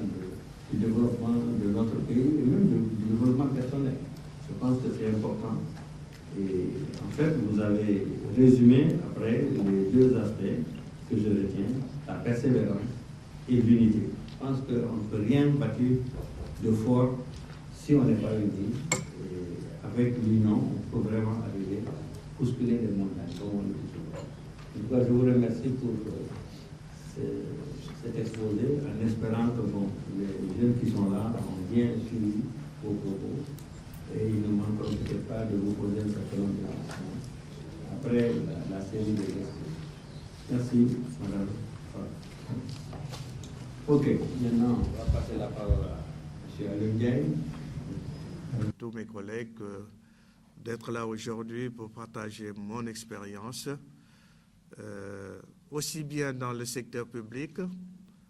S8: du développement de notre pays et même du développement personnel. Je pense que c'est important. Et en fait, vous avez résumé après les deux aspects que je retiens, la persévérance et l'unité. Je pense qu'on ne peut rien bâtir de fort si on n'est pas unis. Avec l'union, on peut vraiment arriver à bousculer les montagnes, comme on le dit souvent. En tout cas, je vous remercie pour cet exposé, en espérant que les jeunes qui sont là ont bien suivi vos propos. Et ils ne manqueront peut-être pas de vous poser un certain nombre de questions après la série de questions. Merci, madame. Ok, maintenant, on va passer la parole à M. Alundiaï.
S11: Tous mes collègues d'être là aujourd'hui pour partager mon expérience, aussi bien dans le secteur public,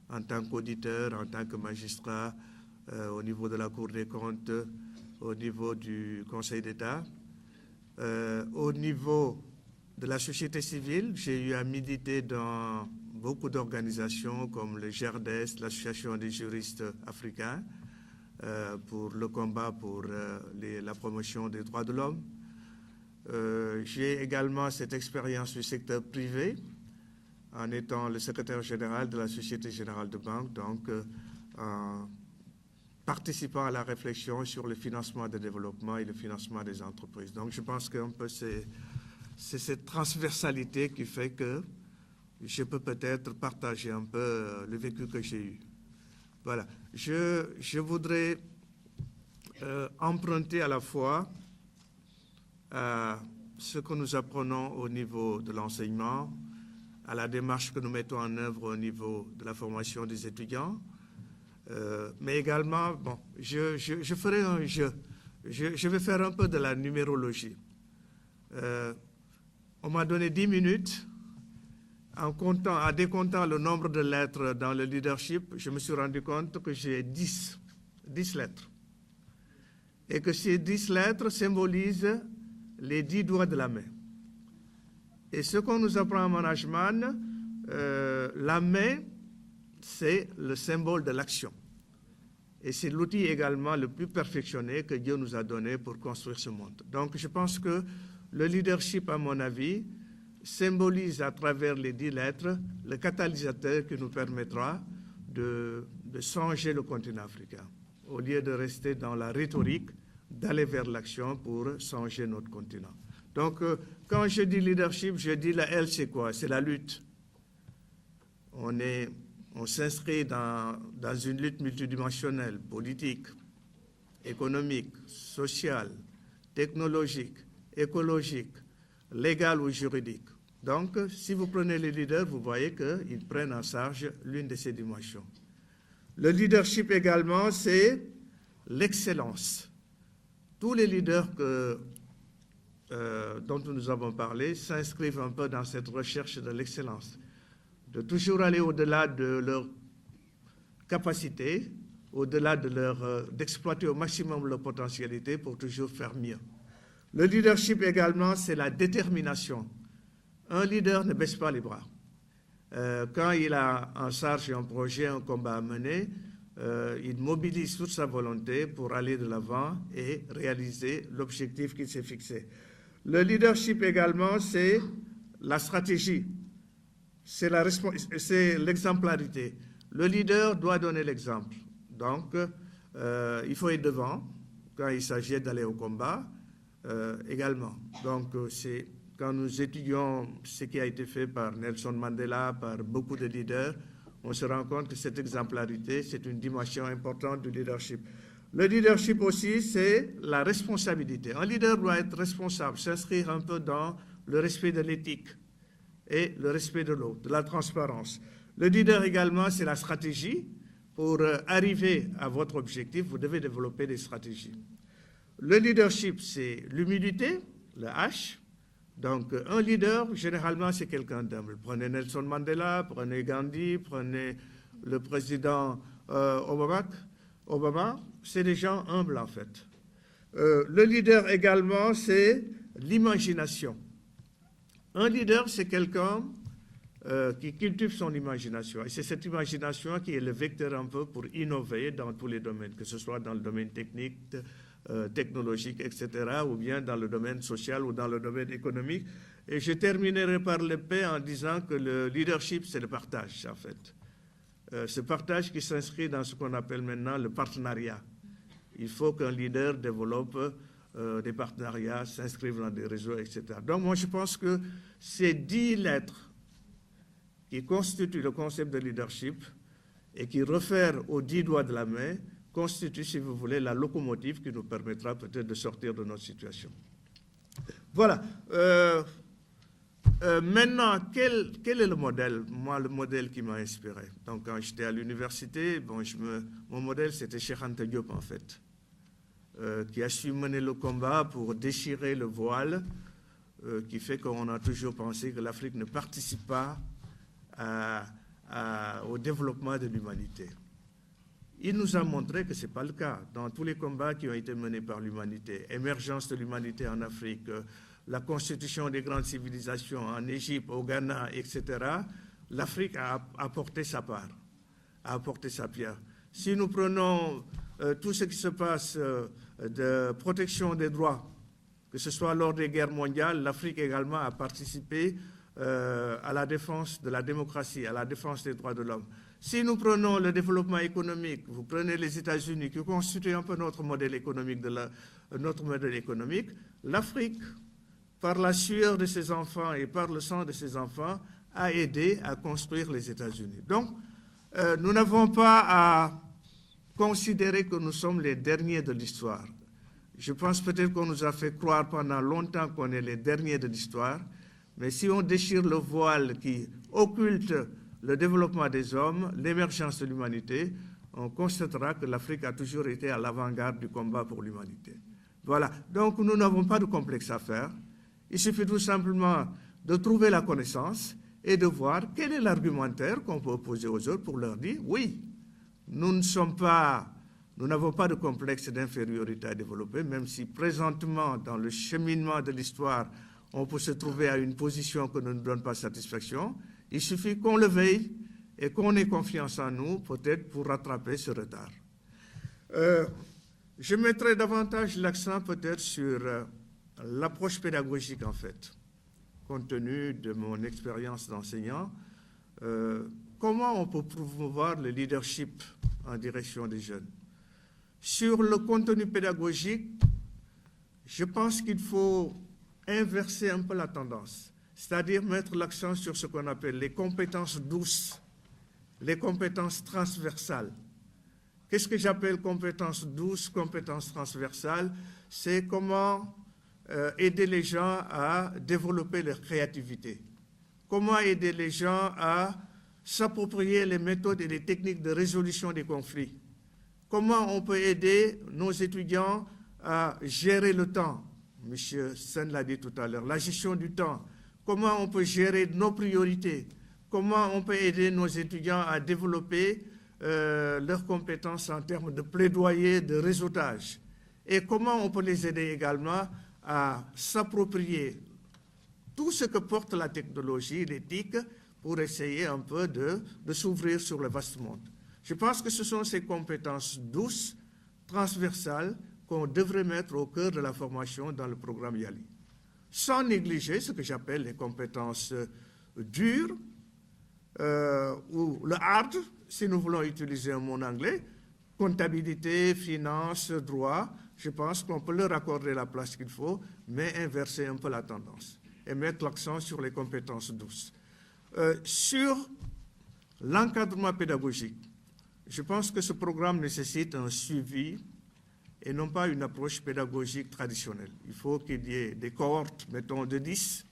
S11: en tant qu'auditeur, en tant que magistrat, au niveau de la Cour des comptes, au niveau du Conseil d'État, au niveau de la société civile. J'ai eu à militer dans beaucoup d'organisations comme le GERDES, l'Association des juristes africains, pour le combat pour la promotion des droits de l'homme. J'ai également cette expérience du secteur privé en étant le secrétaire général de la Société Générale de Banque, donc en participant à la réflexion sur le financement de développement et le financement des entreprises. Donc je pense qu'un peu c'est cette transversalité qui fait que je peux peut-être partager un peu le vécu que j'ai eu. Voilà. Je voudrais emprunter à la fois à ce que nous apprenons au niveau de l'enseignement, à la démarche que nous mettons en œuvre au niveau de la formation des étudiants, mais également, bon, je ferai un jeu. Je vais faire un peu de la numérologie. On m'a donné 10 minutes. En décomptant le nombre de lettres dans le leadership, je me suis rendu compte que j'ai 10 lettres. Et que ces 10 lettres symbolisent les 10 doigts de la main. Et ce qu'on nous apprend en management, la main, c'est le symbole de l'action. Et c'est l'outil également le plus perfectionné que Dieu nous a donné pour construire ce monde. Donc je pense que le leadership, à mon avis, symbolise à travers les 10 lettres le catalyseur qui nous permettra de changer le continent africain, au lieu de rester dans la rhétorique, d'aller vers l'action pour changer notre continent. Donc, quand je dis leadership, je dis la L, c'est quoi? C'est la lutte. On s'inscrit dans une lutte multidimensionnelle, politique, économique, sociale, technologique, écologique, légale ou juridique. Donc, si vous prenez les leaders, vous voyez qu'ils prennent en charge l'une de ces dimensions. Le leadership également, c'est l'excellence. Tous les leaders dont nous avons parlé s'inscrivent un peu dans cette recherche de l'excellence, de toujours aller au-delà de leur capacité, au-delà d'exploiter au maximum leur potentialité pour toujours faire mieux. Le leadership également, c'est la détermination. Un leader ne baisse pas les bras. Quand il a en charge un projet, un combat à mener, il mobilise toute sa volonté pour aller de l'avant et réaliser l'objectif qu'il s'est fixé. Le leadership également, c'est la stratégie. c'est l'exemplarité. Le leader doit donner l'exemple. Donc, il faut être devant quand il s'agit d'aller au combat également. Donc, c'est quand nous étudions ce qui a été fait par Nelson Mandela, par beaucoup de leaders, on se rend compte que cette exemplarité, c'est une dimension importante du leadership. Le leadership aussi, c'est la responsabilité. Un leader doit être responsable, s'inscrire un peu dans le respect de l'éthique et le respect de l'autre, de la transparence. Le leader également, c'est la stratégie. Pour arriver à votre objectif, vous devez développer des stratégies. Le leadership, c'est l'humilité, le H. Donc, un leader, généralement, c'est quelqu'un d'humble. Prenez Nelson Mandela, prenez Gandhi, prenez le président Obama, c'est des gens humbles, en fait. Le leader également, c'est l'imagination. Un leader, c'est quelqu'un qui cultive son imagination. Et c'est cette imagination qui est le vecteur un peu pour innover dans tous les domaines, que ce soit dans le domaine technique, technologique, etc., ou bien dans le domaine social ou dans le domaine économique. Et je terminerai par le P en disant que le leadership, c'est le partage, en fait. Ce partage qui s'inscrit dans ce qu'on appelle maintenant le partenariat. Il faut qu'un leader développe des partenariats, s'inscrive dans des réseaux, etc. Donc, moi, je pense que ces 10 lettres qui constituent le concept de leadership et qui réfèrent aux 10 doigts de la main, constituent, si vous voulez, la locomotive qui nous permettra peut-être de sortir de notre situation. Voilà. Maintenant, quel est le modèle? Moi, le modèle qui m'a inspiré. Donc, quand j'étais à l'université, bon, mon modèle, c'était Cheikh Anta Diop, en fait, qui a su mener le combat pour déchirer le voile, qui fait qu'on a toujours pensé que l'Afrique ne participe pas au développement de l'humanité. Il nous a montré que ce n'est pas le cas. Dans tous les combats qui ont été menés par l'humanité, émergence de l'humanité en Afrique, la constitution des grandes civilisations en Égypte, au Ghana, etc., l'Afrique a apporté sa part, a apporté sa pierre. Si nous prenons tout ce qui se passe de protection des droits, que ce soit lors des guerres mondiales, l'Afrique également a participé à la défense de la démocratie, à la défense des droits de l'homme. Si nous prenons le développement économique, vous prenez les États-Unis qui constituent un peu notre modèle économique, l'Afrique, par la sueur de ses enfants et par le sang de ses enfants, a aidé à construire les États-Unis. Donc, nous n'avons pas à considérer que nous sommes les derniers de l'histoire. Je pense peut-être qu'on nous a fait croire pendant longtemps qu'on est les derniers de l'histoire, mais si on déchire le voile qui occulte le développement des hommes, l'émergence de l'humanité, on constatera que l'Afrique a toujours été à l'avant-garde du combat pour l'humanité. Voilà. Donc, nous n'avons pas de complexe à faire. Il suffit tout simplement de trouver la connaissance et de voir quel est l'argumentaire qu'on peut opposer aux autres pour leur dire, oui, nous n'avons pas de complexe d'infériorité à développer, même si présentement, dans le cheminement de l'histoire, on peut se trouver à une position qui ne nous donne pas satisfaction. Il suffit qu'on le veuille et qu'on ait confiance en nous, peut-être pour rattraper ce retard. Je mettrai davantage l'accent peut-être sur l'approche pédagogique, en fait, compte tenu de mon expérience d'enseignant. Comment on peut promouvoir le leadership en direction des jeunes? Sur le contenu pédagogique, je pense qu'il faut inverser un peu la tendance, c'est-à-dire mettre l'accent sur ce qu'on appelle les compétences douces, les compétences transversales. Qu'est-ce que j'appelle compétences douces, compétences transversales? C'est comment aider les gens à développer leur créativité, comment aider les gens à s'approprier les méthodes et les techniques de résolution des conflits, comment on peut aider nos étudiants à gérer le temps. M. Sen l'a dit tout à l'heure, la gestion du temps. Comment on peut gérer nos priorités? Comment on peut aider nos étudiants à développer leurs compétences en termes de plaidoyer, de réseautage? Et comment on peut les aider également à s'approprier tout ce que porte la technologie, l'éthique, pour essayer un peu de s'ouvrir sur le vaste monde? Je pense que ce sont ces compétences douces, transversales, qu'on devrait mettre au cœur de la formation dans le programme YALI, sans négliger ce que j'appelle les compétences dures, ou le hard, si nous voulons utiliser un mot anglais, comptabilité, finance, droit, je pense qu'on peut leur accorder la place qu'il faut, mais inverser un peu la tendance et mettre l'accent sur les compétences douces. Sur l'encadrement pédagogique, je pense que ce programme nécessite un suivi et non pas une approche pédagogique traditionnelle. Il faut qu'il y ait des cohortes, mettons, de 10.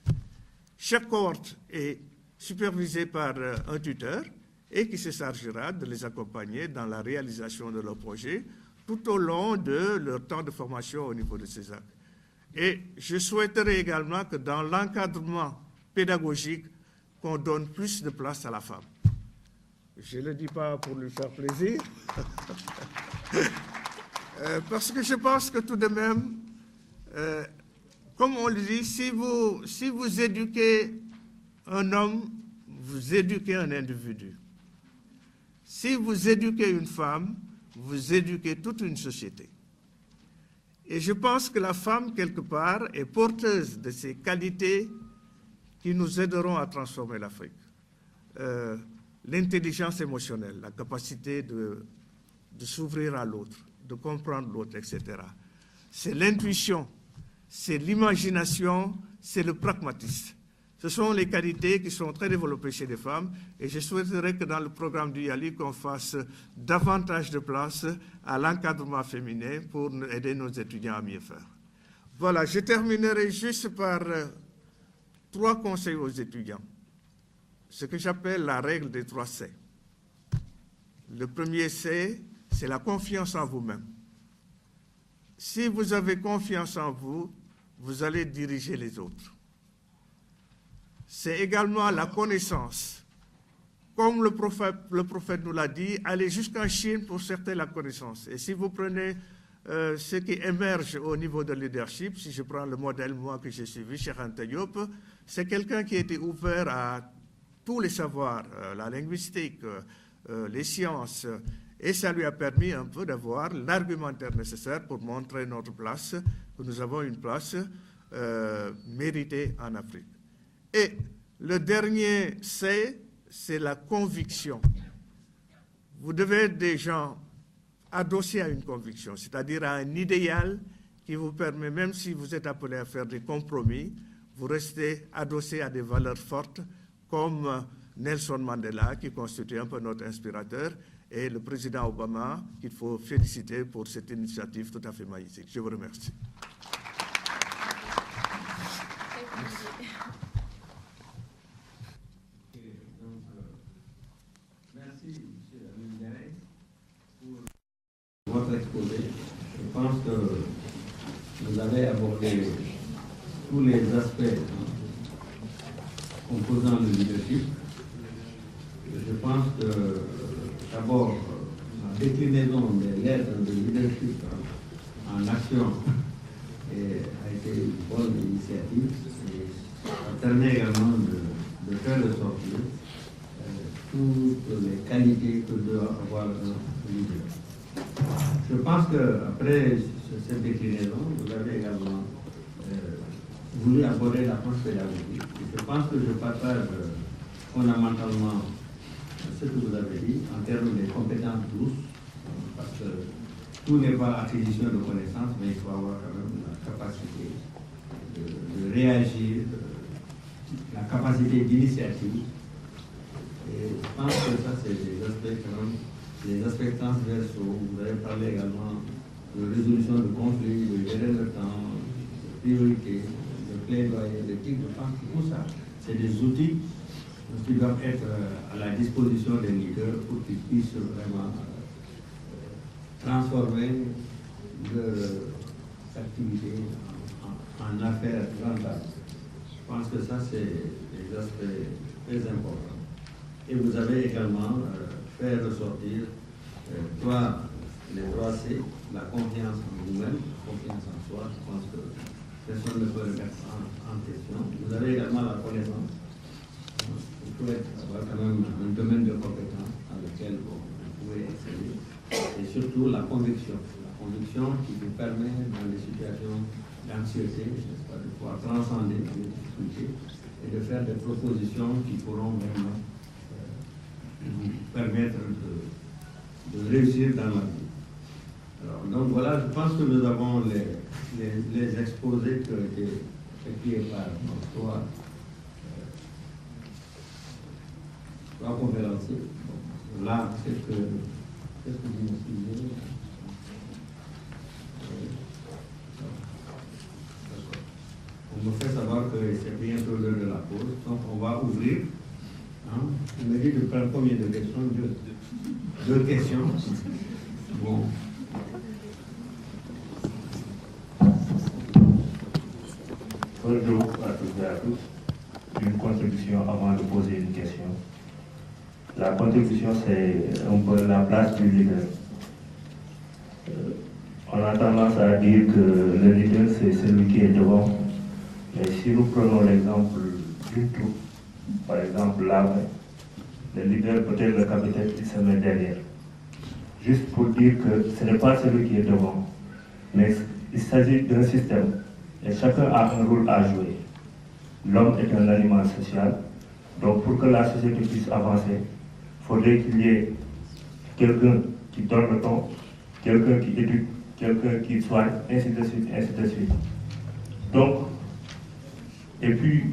S11: Chaque cohorte est supervisée par un tuteur et qui se chargera de les accompagner dans la réalisation de leur projet tout au long de leur temps de formation au niveau de CESAC. Et je souhaiterais également que dans l'encadrement pédagogique, qu'on donne plus de place à la femme. Je ne le dis pas pour lui faire plaisir, parce que je pense que tout de même, comme on le dit, si vous éduquez un homme, vous éduquez un individu. Si vous éduquez une femme, vous éduquez toute une société. Et je pense que la femme, quelque part, est porteuse de ces qualités qui nous aideront à transformer l'Afrique. L'intelligence émotionnelle, la capacité de s'ouvrir à l'autre, de comprendre l'autre, etc. C'est l'intuition, c'est l'imagination, c'est le pragmatisme. Ce sont les qualités qui sont très développées chez les femmes et je souhaiterais que dans le programme du YALI, qu'on fasse davantage de place à l'encadrement féminin pour aider nos étudiants à mieux faire. Voilà, je terminerai juste par 3 conseils aux étudiants. Ce que j'appelle la règle des 3 C. Le premier C, c'est la confiance en vous-même. Si vous avez confiance en vous, vous allez diriger les autres. C'est également la connaissance. Comme le prophète nous l'a dit, allez jusqu'en Chine pour certains la connaissance. Et si vous prenez ce qui émerge au niveau de leadership, si je prends le modèle, moi, que j'ai suivi, Cheikh Anta Diop, c'est quelqu'un qui était ouvert à tous les savoirs, la linguistique, les sciences, et ça lui a permis un peu d'avoir l'argumentaire nécessaire pour montrer notre place, que nous avons une place méritée en Afrique. Et le dernier C, c'est la conviction. Vous devez être des gens adossés à une conviction, c'est-à-dire à un idéal qui vous permet, même si vous êtes appelé à faire des compromis, vous restez adossés à des valeurs fortes comme Nelson Mandela, qui constitue un peu notre inspirateur, et le président Obama, qu'il faut féliciter pour cette initiative tout à fait magnifique. Je vous remercie.
S8: Merci, M. Amindiaï, pour votre exposé. Je pense que vous avez abordé tous les aspects composant le leadership. Je pense que d'abord, la déclinaison des lettres de leadership en action a été une bonne initiative et ça permet également de faire ressortir toutes les qualités que doit avoir un leader. Je pense qu'après cette déclinaison, vous avez également voulu aborder l'approche pédagogique. Je pense que je partage fondamentalement ce que vous avez dit en termes de compétences douces, parce que tout n'est pas acquisition de connaissances, mais il faut avoir quand même la capacité de réagir, la capacité d'initiative. Et je pense que ça, c'est des aspects quand même, des aspects transversaux. Vous avez parlé également de résolution de conflits, de gérer le temps, de priorité, de plaidoyer, d'éthique. Je pense que tout ça, c'est des outils qui doivent être à la disposition des leaders pour qu'ils puissent vraiment transformer leurs activités en affaires rentables. Je pense que ça, c'est des aspects très importants. Et vous avez également fait ressortir les 3 C, la confiance en vous-même, la confiance en soi. Je pense que personne ne peut le mettre en question. Vous avez également la connaissance. Il faut avoir quand même un domaine de compétences dans lequel vous pouvez exceller. Et surtout la conviction qui vous permet dans les situations d'anxiété, de pouvoir transcender les difficultés et de faire des propositions qui pourront vraiment permettre de réussir dans la vie. Alors, donc voilà, je pense que nous avons les exposés qui ont été écrits par nos trois conférenciers. Là, qu'est-ce que vous me suivez? On me fait savoir que c'est bientôt l'heure de la pause, donc on va ouvrir. Hein? Il me dit de prendre combien de questions? Deux questions. Bon.
S12: Bonjour à toutes et à tous. Une contribution avant de poser une question. La contribution, c'est un peu la place du leader. On a tendance à dire que le leader, c'est celui qui est devant. Mais si nous prenons l'exemple d'une troupe, par exemple l'armée, le leader peut être le capitaine qui se met derrière. Juste pour dire que ce n'est pas celui qui est devant, mais il s'agit d'un système et chacun a un rôle à jouer. L'homme est un animal social, donc pour que la société puisse avancer, il faudrait qu'il y ait quelqu'un qui donne le ton, quelqu'un qui éduque, quelqu'un qui soigne, ainsi de suite, ainsi de suite. Donc, et puis,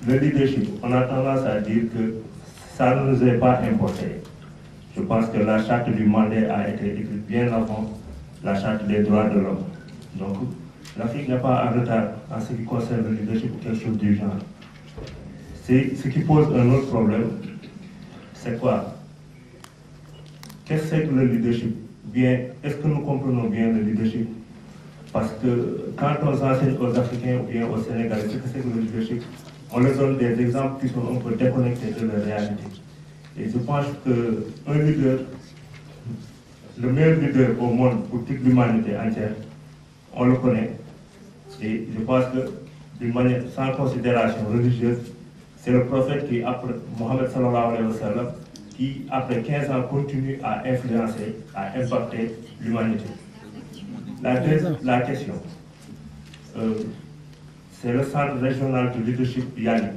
S12: le leadership, on a tendance à dire que ça ne nous est pas importé. Je pense que la charte du mandat a été écrite bien avant la charte des droits de l'homme. Donc, l'Afrique n'est pas en retard en ce qui concerne le leadership ou quelque chose du genre. Ce qui pose un autre problème, c'est quoi? Qu'est-ce que c'est que le leadership? Bien, est-ce que nous comprenons bien le leadership? Parce que quand on enseigne aux Africains ou bien aux Sénégalais ce que c'est que le leadership, on leur donne des exemples qui sont un peu déconnectés de la réalité. Et je pense qu'un leader, le meilleur leader au monde pour toute l'humanité entière, on le connaît. Et je pense que d'une manière sans considération religieuse, c'est le prophète qui, après Mohammed sallallahu alayhi wa sallam, qui après 15 ans continue à influencer, à impacter l'humanité. La question, c'est le centre régional de leadership Yali.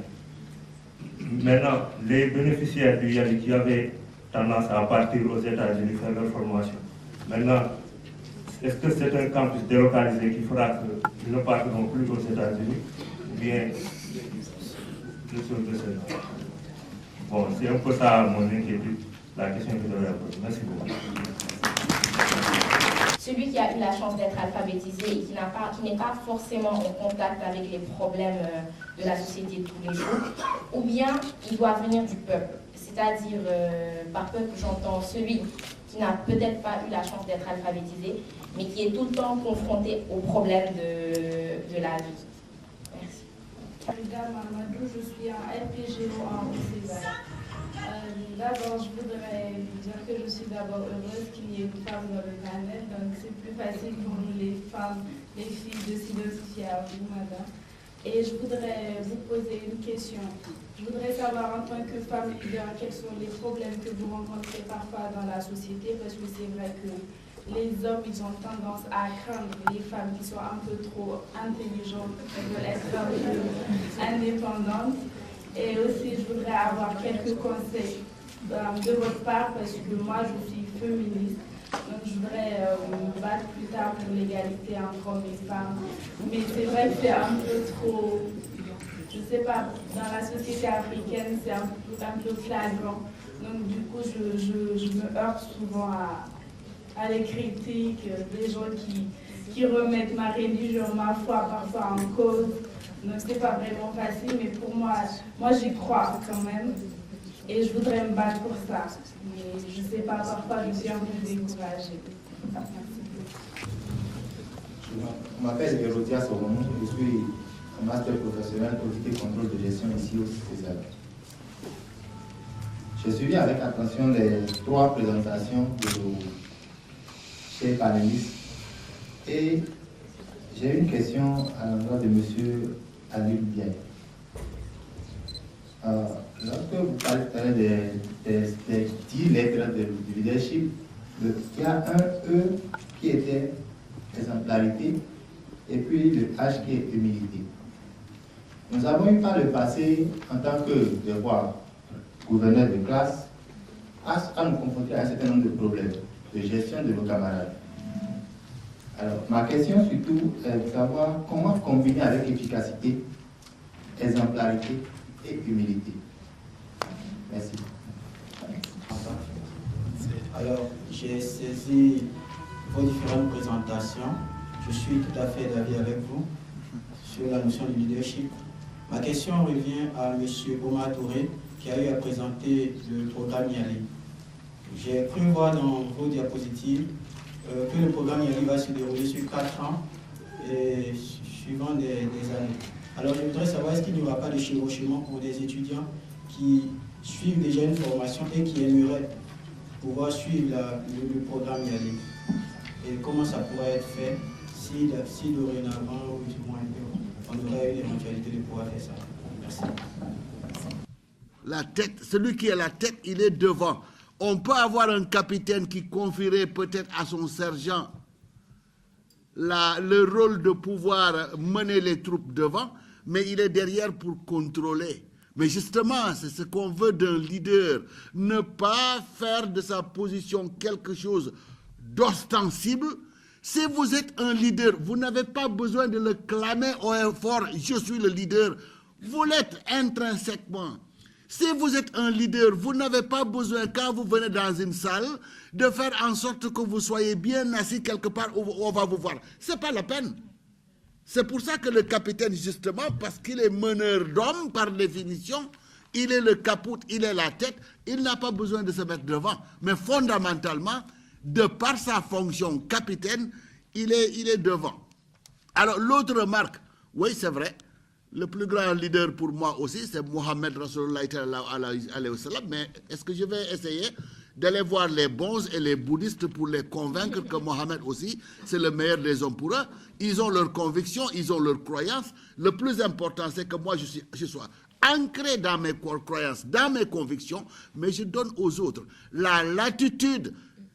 S12: Maintenant, les bénéficiaires du Yali qui avaient tendance à partir aux États-Unis faire leur formation. Maintenant, est-ce que c'est un campus délocalisé qui fera qu'ils ne partiront plus aux États-Unis ou bien des choses de ce genre? Bon, c'est un peu ça mon inquiétude, la question que je devrais poser. Merci beaucoup.
S13: Celui qui a eu la chance d'être alphabétisé et qui n'est pas forcément en contact avec les problèmes de la société de tous les jours, ou bien il doit venir du peuple. C'est-à-dire, par peuple, j'entends celui qui n'a peut-être pas eu la chance d'être alphabétisé, mais qui est tout le temps confronté aux problèmes de la vie. Merci.
S14: Madame Mamadou, je suis en LPGO en César. D'abord, je voudrais dire que je suis d'abord heureuse qu'il y ait une femme dans le panel, donc c'est plus facile pour nous les femmes, les filles, de s'identifier à vous, madame. Et je voudrais vous poser une question. Je voudrais savoir en tant que femme leader, quels sont les problèmes que vous rencontrez parfois dans la société, parce que c'est vrai que les hommes, ils ont tendance à craindre les femmes qui sont un peu trop intelligentes, qui veulent être un peu indépendantes. Et aussi, je voudrais avoir quelques conseils de votre part, parce que moi, je suis féministe. Donc, je voudrais me battre plus tard pour l'égalité entre hommes et femmes. Mais c'est vrai que c'est un peu trop, je ne sais pas, dans la société africaine, c'est un peu flagrant. Donc, du coup, je me heurte souvent à les critiques, des gens qui remettent ma religion, ma foi parfois en cause. Donc c'est pas vraiment facile, mais pour moi j'y crois quand même. Et je voudrais me battre pour ça. Mais je sais pas, parfois je suis un peu découragée. Merci.
S15: Je m'appelle Hérodia Solomon, je suis un master professionnel politique et contrôle de gestion ici au César. J'ai suivi avec attention les 3 présentations de nos chers panélistes et j'ai une question à l'endroit de M. Alioune Diaye. Lorsque vous parlez des 10 lettres du leadership, il y a un E qui était exemplarité et puis le H qui est humilité. Nous avons eu par le passé, en tant que gouverneur de classe, à nous confronter à un certain nombre de problèmes de gestion de nos camarades. Alors, ma question surtout est de savoir comment combiner avec efficacité, exemplarité et humilité. Merci.
S16: Alors, j'ai saisi vos différentes présentations. Je suis tout à fait d'avis avec vous sur la notion du leadership. Ma question revient à M. Omar Touré, qui a eu à présenter le programme YALI. J'ai cru voir dans vos diapositives que le programme YALI va se dérouler sur 4 ans, et suivant des années. Alors, je voudrais savoir, est-ce qu'il n'y aura pas de chevauchement pour des étudiants qui suivent déjà une formation et qui aimeraient pouvoir suivre le programme YALI? Et comment ça pourrait être fait si dorénavant, on aurait eu l'éventualité de pouvoir faire ça? Merci.
S7: La tête, celui qui est la tête, il est devant. On peut avoir un capitaine qui confierait peut-être à son sergent le rôle de pouvoir mener les troupes devant, mais il est derrière pour contrôler. Mais justement, c'est ce qu'on veut d'un leader. Ne pas faire de sa position quelque chose d'ostensible. Si vous êtes un leader, vous n'avez pas besoin de le clamer au fort, je suis le leader. Vous l'êtes intrinsèquement. Si vous êtes un leader, vous n'avez pas besoin, quand vous venez dans une salle, de faire en sorte que vous soyez bien assis quelque part où on va vous voir. Ce n'est pas la peine. C'est pour ça que le capitaine, justement, parce qu'il est meneur d'hommes par définition, il est le caput, il est la tête, il n'a pas besoin de se mettre devant. Mais fondamentalement, de par sa fonction capitaine, il est devant. Alors l'autre remarque, oui c'est vrai, le plus grand leader pour moi aussi, c'est Mohammed Rasulullah alayhi wa sallam, mais est-ce que je vais essayer d'aller voir les bons et les bouddhistes pour les convaincre que Mohammed aussi, c'est le meilleur des hommes pour eux? Ils ont leurs convictions, ils ont leurs croyances. Le plus important, c'est que moi, je sois ancré dans mes croyances, dans mes convictions, mais je donne aux autres la latitude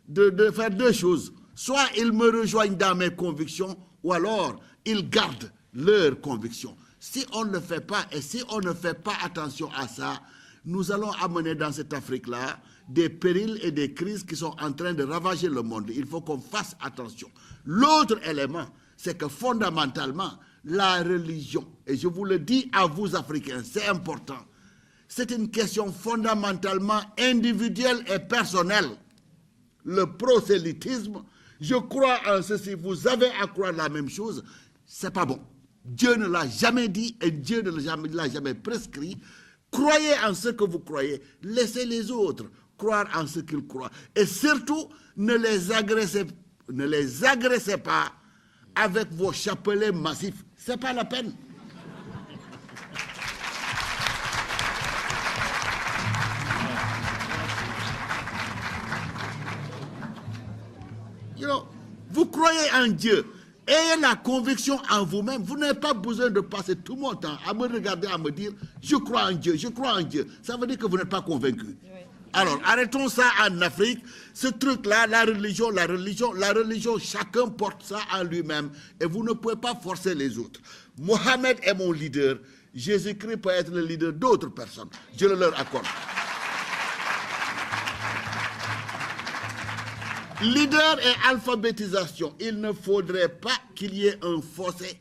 S7: de faire deux choses. Soit ils me rejoignent dans mes convictions, ou alors ils gardent leurs convictions. Si on ne le fait pas, et si on ne fait pas attention à ça, nous allons amener dans cette Afrique-là des périls et des crises qui sont en train de ravager le monde. Il faut qu'on fasse attention. L'autre élément, c'est que fondamentalement, la religion, et je vous le dis à vous Africains, c'est important, c'est une question fondamentalement individuelle et personnelle. Le prosélytisme, je crois en ceci, vous avez à croire la même chose, c'est pas bon. Dieu ne l'a jamais dit et Dieu ne l'a jamais prescrit. Croyez en ce que vous croyez, laissez les autres croire en ce qu'ils croient. Et surtout, ne les agressez pas avec vos chapelets massifs. Ce n'est pas la peine. Vous croyez en Dieu. Ayez la conviction en vous-même. Vous n'avez pas besoin de passer tout mon temps à me regarder, à me dire « je crois en Dieu, je crois en Dieu ». Ça veut dire que vous n'êtes pas convaincu. Oui. Alors, arrêtons ça en Afrique. Ce truc-là, la religion, chacun porte ça en lui-même. Et vous ne pouvez pas forcer les autres. Mohammed est mon leader. Jésus-Christ peut être le leader d'autres personnes. Je le leur accorde. Leader et alphabétisation, il ne faudrait pas qu'il y ait un fossé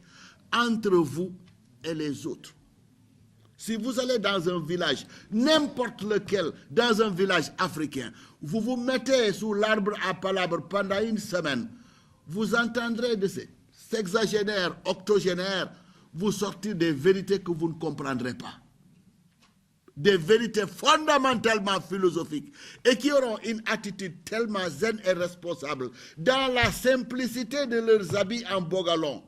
S7: entre vous et les autres. Si vous allez dans un village, n'importe lequel, dans un village africain, vous vous mettez sous l'arbre à palabres pendant une semaine, vous entendrez de ces sexagénaires, octogénaires, vous sortir des vérités que vous ne comprendrez pas. Des vérités fondamentalement philosophiques et qui auront une attitude tellement zen et responsable dans la simplicité de leurs habits en bogalon.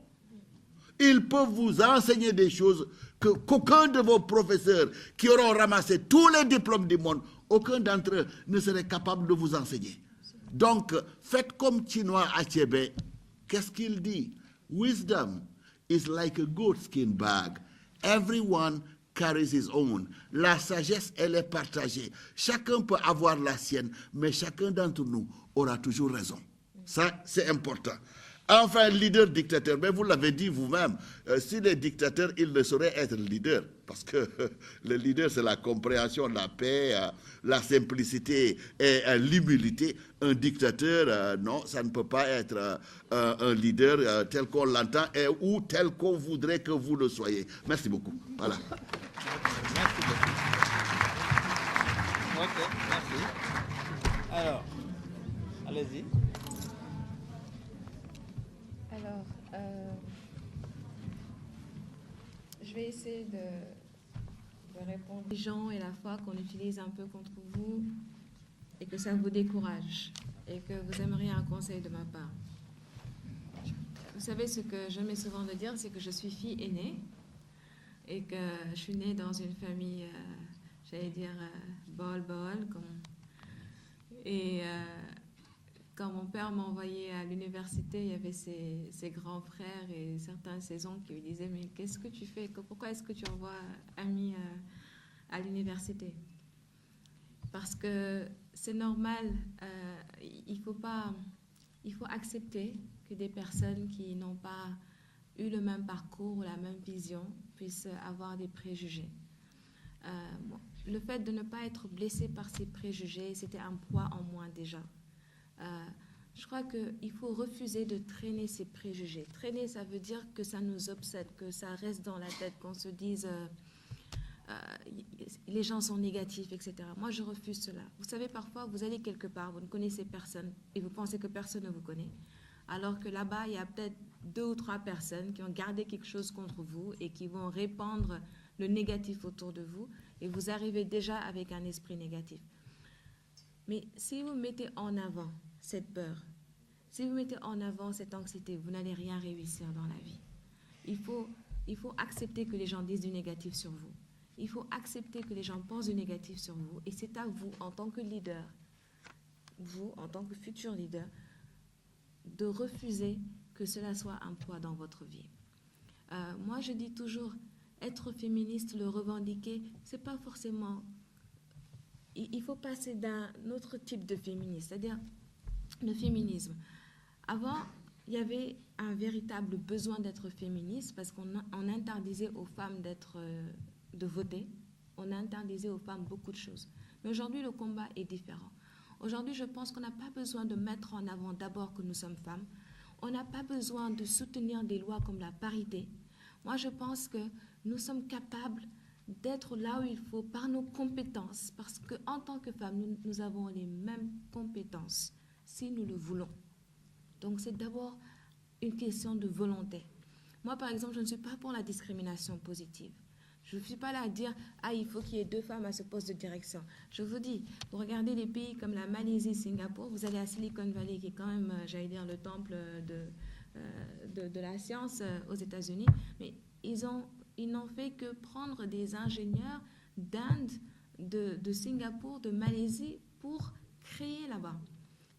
S7: Ils peuvent vous enseigner des choses qu'aucun de vos professeurs qui auront ramassé tous les diplômes du monde, aucun d'entre eux ne serait capable de vous enseigner. Donc, faites comme Chinua Achebe. Qu'est-ce qu'il dit? Wisdom is like a goatskin bag. Everyone carries his own. La sagesse, elle est partagée. Chacun peut avoir la sienne, mais chacun d'entre nous aura toujours raison. Ça, c'est important. Enfin, leader dictateur, mais vous l'avez dit vous-même, si les dictateurs, ils ne sauraient être leaders. parce que le leader, c'est la compréhension, la paix, la simplicité et l'humilité. Un dictateur, non, ça ne peut pas être un leader tel qu'on l'entend ou tel qu'on voudrait que vous le soyez. Merci beaucoup. Voilà.
S6: Merci beaucoup. Ok, merci. Alors, allez-y.
S10: Alors, je vais essayer de répondre. Les gens et la foi qu'on utilise un peu contre vous et que ça vous décourage et que vous aimeriez un conseil de ma part. Vous savez, ce que je mets souvent de dire, c'est que je suis fille aînée et que je suis née dans une famille, j'allais dire, bol-bol. Et quand mon père m'a envoyé à l'université, il y avait ses grands frères et certains de ses oncles qui lui disaient « Mais qu'est-ce que tu fais? Pourquoi est-ce que tu envoies Ami à l'université ?» Parce que c'est normal, il faut accepter que des personnes qui n'ont pas eu le même parcours ou la même vision puissent avoir des préjugés. Le fait de ne pas être blessé par ces préjugés, c'était un poids en moins déjà. Je crois qu'il faut refuser de traîner ces préjugés. Traîner, ça veut dire que ça nous obsède, que ça reste dans la tête, qu'on se dise les gens sont négatifs, etc. Moi, je refuse cela. Vous savez, parfois, vous allez quelque part, vous ne connaissez personne et vous pensez que personne ne vous connaît, alors que là-bas, il y a peut-être 2 ou 3 personnes qui ont gardé quelque chose contre vous et qui vont répandre le négatif autour de vous et vous arrivez déjà avec un esprit négatif. Mais si vous mettez en avant cette peur, si vous mettez en avant cette anxiété, vous n'allez rien réussir dans la vie. Il faut accepter que les gens disent du négatif sur vous. Il faut accepter que les gens pensent du négatif sur vous. Et c'est à vous, en tant que leader, vous, en tant que futur leader, de refuser que cela soit un poids dans votre vie. Moi, je dis toujours, être féministe, le revendiquer, c'est pas forcément... Il faut passer d'un autre type de féminisme, c'est-à-dire le féminisme. Avant, il y avait un véritable besoin d'être féministe parce qu'on interdisait aux femmes de voter, on interdisait aux femmes beaucoup de choses. Mais aujourd'hui, le combat est différent. Aujourd'hui, je pense qu'on n'a pas besoin de mettre en avant d'abord que nous sommes femmes. On n'a pas besoin de soutenir des lois comme la parité. Moi, je pense que nous sommes capables d'être là où il faut par nos compétences, parce qu'en tant que femmes, nous avons les mêmes compétences, si nous le voulons. Donc, c'est d'abord une question de volonté. Moi, par exemple, je ne suis pas pour la discrimination positive. Je ne suis pas là à dire « Ah, il faut qu'il y ait 2 femmes à ce poste de direction ». Je vous dis, vous regardez les pays comme la Malaisie, Singapour, vous allez à Silicon Valley, qui est quand même, j'allais dire, le temple de la science aux États-Unis, mais ils n'ont fait que prendre des ingénieurs d'Inde, de Singapour, de Malaisie pour créer là-bas.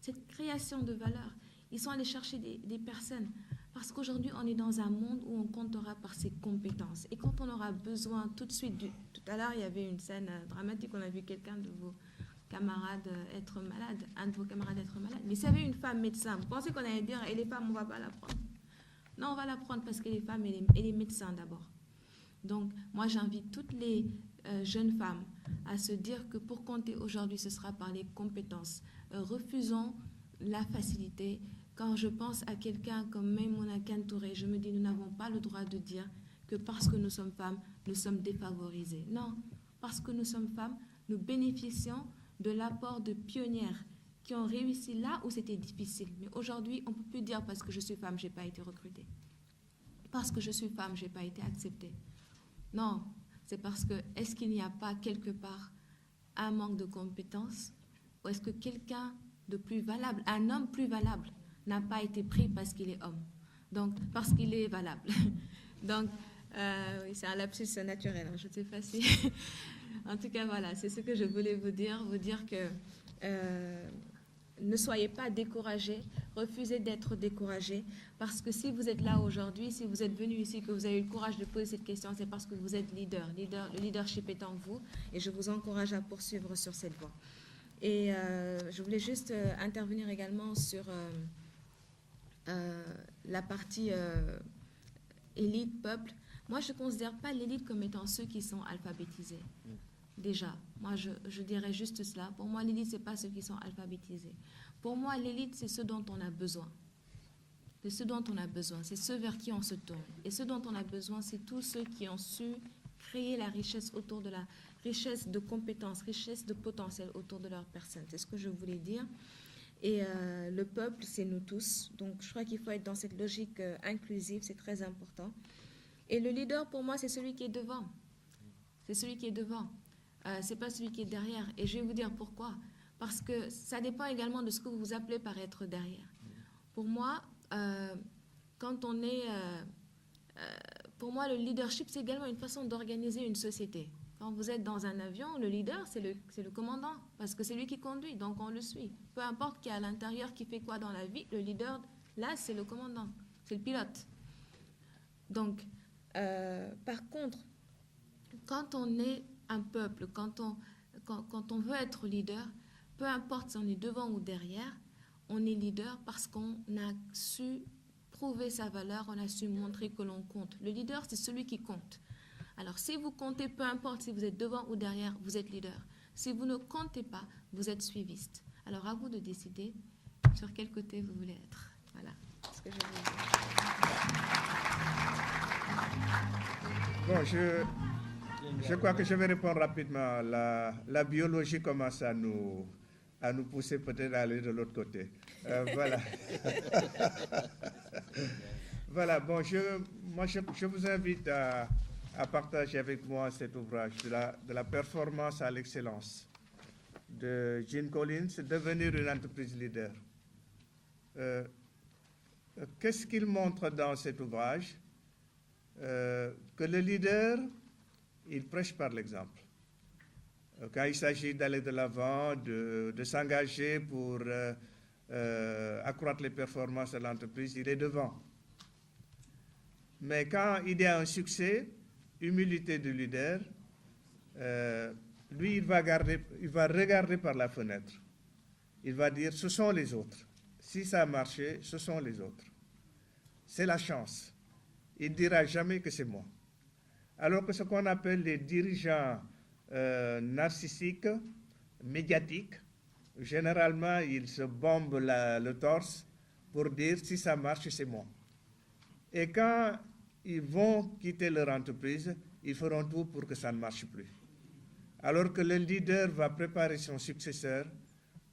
S10: Cette création de valeur, ils sont allés chercher des personnes. Parce qu'aujourd'hui, on est dans un monde où on comptera par ses compétences. Et quand on aura besoin tout de suite... Tout à l'heure, il y avait une scène dramatique, on a vu quelqu'un de vos camarades être malade, un de vos camarades être malade. Mais s'il y avait une femme médecin, vous pensez qu'on allait dire « Et les femmes, on ne va pas la prendre ?» Non, on va la prendre parce que les femmes et les médecins d'abord. Donc, moi, j'invite toutes les jeunes femmes à se dire que pour compter aujourd'hui, ce sera par les compétences. Refusons la facilité. Quand je pense à quelqu'un comme Maïmouna Kantouré, je me dis, nous n'avons pas le droit de dire que parce que nous sommes femmes, nous sommes défavorisées. Non, parce que nous sommes femmes, nous bénéficions de l'apport de pionnières qui ont réussi là où c'était difficile. Mais aujourd'hui, on ne peut plus dire parce que je suis femme, je n'ai pas été recrutée. Parce que je suis femme, je n'ai pas été acceptée. Non, c'est parce que, est-ce qu'il n'y a pas quelque part un manque de compétences? Ou est-ce que quelqu'un de plus valable, un homme plus valable, n'a pas été pris parce qu'il est homme? Donc, parce qu'il est valable. Donc, oui, c'est un lapsus naturel, hein, je ne sais pas si... En tout cas, voilà, c'est ce que je voulais vous dire que ne soyez pas découragés, refusez d'être découragés, parce que si vous êtes là aujourd'hui, si vous êtes venu ici, que vous avez eu le courage de poser cette question, c'est parce que vous êtes leader. Le leadership est en vous, et je vous encourage à poursuivre sur cette voie. Et je voulais juste intervenir également sur la partie élite, peuple. Moi, je ne considère pas l'élite comme étant ceux qui sont alphabétisés. Déjà, moi, je dirais juste cela. Pour moi, l'élite, ce n'est pas ceux qui sont alphabétisés. Pour moi, l'élite, c'est ceux dont on a besoin. C'est ceux dont on a besoin. C'est ceux vers qui on se tourne. Et ceux dont on a besoin, c'est tous ceux qui ont su créer la richesse autour de la richesse de compétences, richesse de potentiel autour de leur personne. C'est ce que je voulais dire. Et le peuple, c'est nous tous. Donc, je crois qu'il faut être dans cette logique inclusive. C'est très important. Et le leader, pour moi, c'est celui qui est devant. C'est celui qui est devant. Ce n'est pas celui qui est derrière. Et je vais vous dire pourquoi. Parce que ça dépend également de ce que vous appelez par être derrière. Pour moi, quand on est... pour moi, le leadership, c'est également une façon d'organiser une société. Quand vous êtes dans un avion, le leader, c'est le commandant, parce que c'est lui qui conduit, donc on le suit. Peu importe qui est à l'intérieur, qui fait quoi dans la vie, le leader, là, c'est le commandant, c'est le pilote. Donc, par contre, quand on est un peuple, quand on veut être leader, peu importe si on est devant ou derrière, on est leader parce qu'on a su prouver sa valeur, on a su montrer que l'on compte. Le leader, c'est celui qui compte. Alors, si vous comptez, peu importe si vous êtes devant ou derrière, vous êtes leader. Si vous ne comptez pas, vous êtes suiviste. Alors, à vous de décider sur quel côté vous voulez être. Voilà ce que je voulais dire.
S11: Bon, je crois que je vais répondre rapidement. La biologie commence à nous pousser peut-être à aller de l'autre côté. Voilà. Voilà, bon, je vous invite à partager avec moi cet ouvrage de la performance à l'excellence de Gene Collins, Devenir une entreprise leader. Qu'est-ce qu'il montre dans cet ouvrage? Que le leader, il prêche par l'exemple. Quand il s'agit d'aller de l'avant, de s'engager pour accroître les performances de l'entreprise, il est devant. Mais quand il y a un succès, humilité du leader, lui, il va regarder par la fenêtre. Il va dire, ce sont les autres. Si ça a marché, ce sont les autres. C'est la chance. Il ne dira jamais que c'est moi. Alors que ce qu'on appelle les dirigeants narcissiques, médiatiques, généralement, ils se bombent le torse pour dire, si ça marche, c'est moi. Et quand ils vont quitter leur entreprise, ils feront tout pour que ça ne marche plus. Alors que le leader va préparer son successeur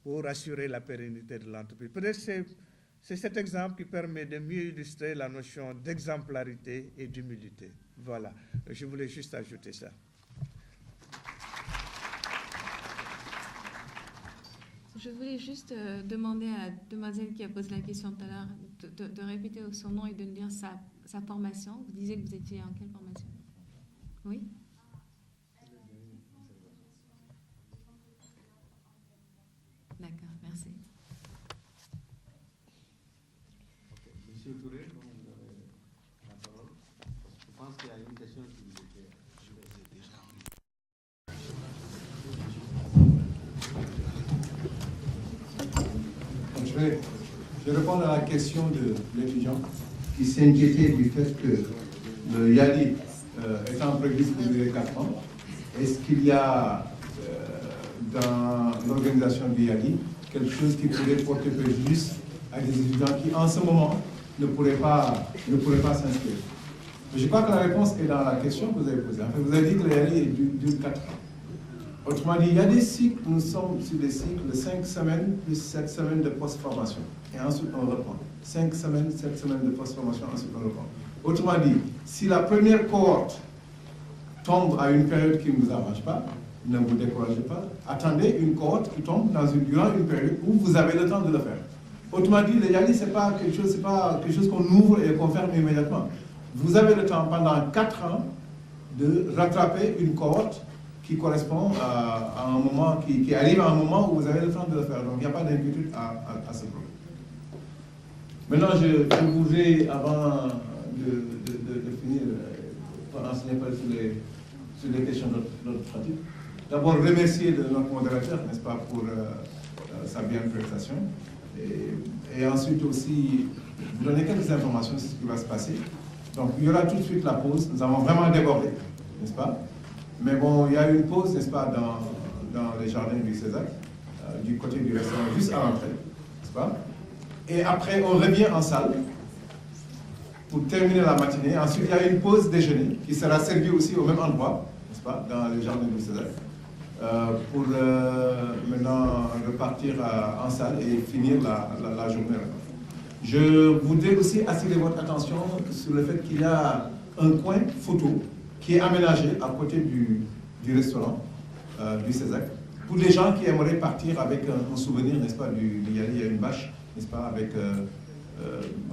S11: pour assurer la pérennité de l'entreprise. Peut-être c'est cet exemple qui permet de mieux illustrer la notion d'exemplarité et d'humilité. Voilà, je voulais juste ajouter ça.
S10: Je voulais juste demander à la demoiselle qui a posé la question tout à l'heure de répéter son nom et de nous dire sa formation. Vous disiez que vous étiez en quelle formation? Oui? D'accord, merci.
S8: Monsieur Touré, vous avez la parole. Je pense qu'il y a une question qui vous était...
S1: Je réponds à la question de l'étudiant qui s'inquiétait du fait que le YALI étant prévu pour durer 4 ans, est-ce qu'il y a dans l'organisation du YALI quelque chose qui pourrait porter préjudice à des étudiants qui en ce moment ne pourraient pas s'inscrire? Je crois que la réponse est dans la question que vous avez posée. En fait, vous avez dit que le YALI dure 4 ans. Autrement dit, il y a des cycles, nous sommes sur des cycles de 5 semaines plus 7 semaines de post-formation. Et ensuite, on reprend. 5 semaines, 7 semaines de post-formation, ensuite on reprend. Autrement dit, si la première cohorte tombe à une période qui ne vous arrange pas, ne vous découragez pas. Attendez une cohorte qui tombe durant une période où vous avez le temps de le faire. Autrement dit, le YALI, ce n'est pas quelque chose qu'on ouvre et qu'on ferme immédiatement. Vous avez le temps pendant 4 ans de rattraper une cohorte qui correspond à un moment, qui arrive à un moment où vous avez le temps de le faire. Donc il n'y a pas d'inquiétude à ce problème. Maintenant, je voudrais, avant de finir, pour enseigner sur les questions de notre pratique, d'abord remercier notre modérateur, n'est-ce pas, pour sa bien prestation. Et ensuite aussi, vous donner quelques informations sur ce qui va se passer. Donc il y aura tout de suite la pause. Nous avons vraiment débordé, n'est-ce pas? Mais bon, il y a eu une pause, n'est-ce pas, dans les jardins du Césac, du côté du restaurant, juste à l'entrée, n'est-ce pas? Et après, on revient en salle pour terminer la matinée. Ensuite, il y a une pause déjeuner qui sera servie aussi au même endroit, n'est-ce pas, dans les jardins du Césac, pour maintenant repartir en salle et finir la journée. Je voudrais aussi attirer votre attention sur le fait qu'il y a un coin photo qui est aménagé à côté du restaurant du Césac. Pour les gens qui aimeraient partir avec un souvenir, n'est-ce pas, il y a une bâche, n'est-ce pas, avec,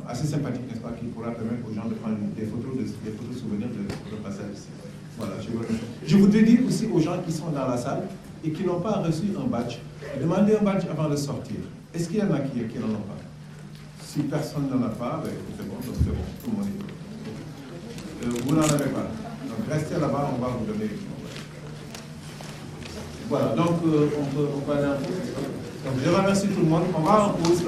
S1: assez sympathique, n'est-ce pas, qui pourra permettre aux gens de prendre des photos souvenirs de passage ici. Voilà, je voudrais dire aussi aux gens qui sont dans la salle et qui n'ont pas reçu un badge, demandez un badge avant de sortir. Est-ce qu'il y en a qui n'en ont pas? Si personne n'en a pas, ben, c'est bon, donc c'est bon, tout le monde est bon. Vous n'en avez pas. Donc restez là-bas, on va vous donner. Voilà, donc on peut aller en pause. Donc je remercie tout le monde. On va en pause.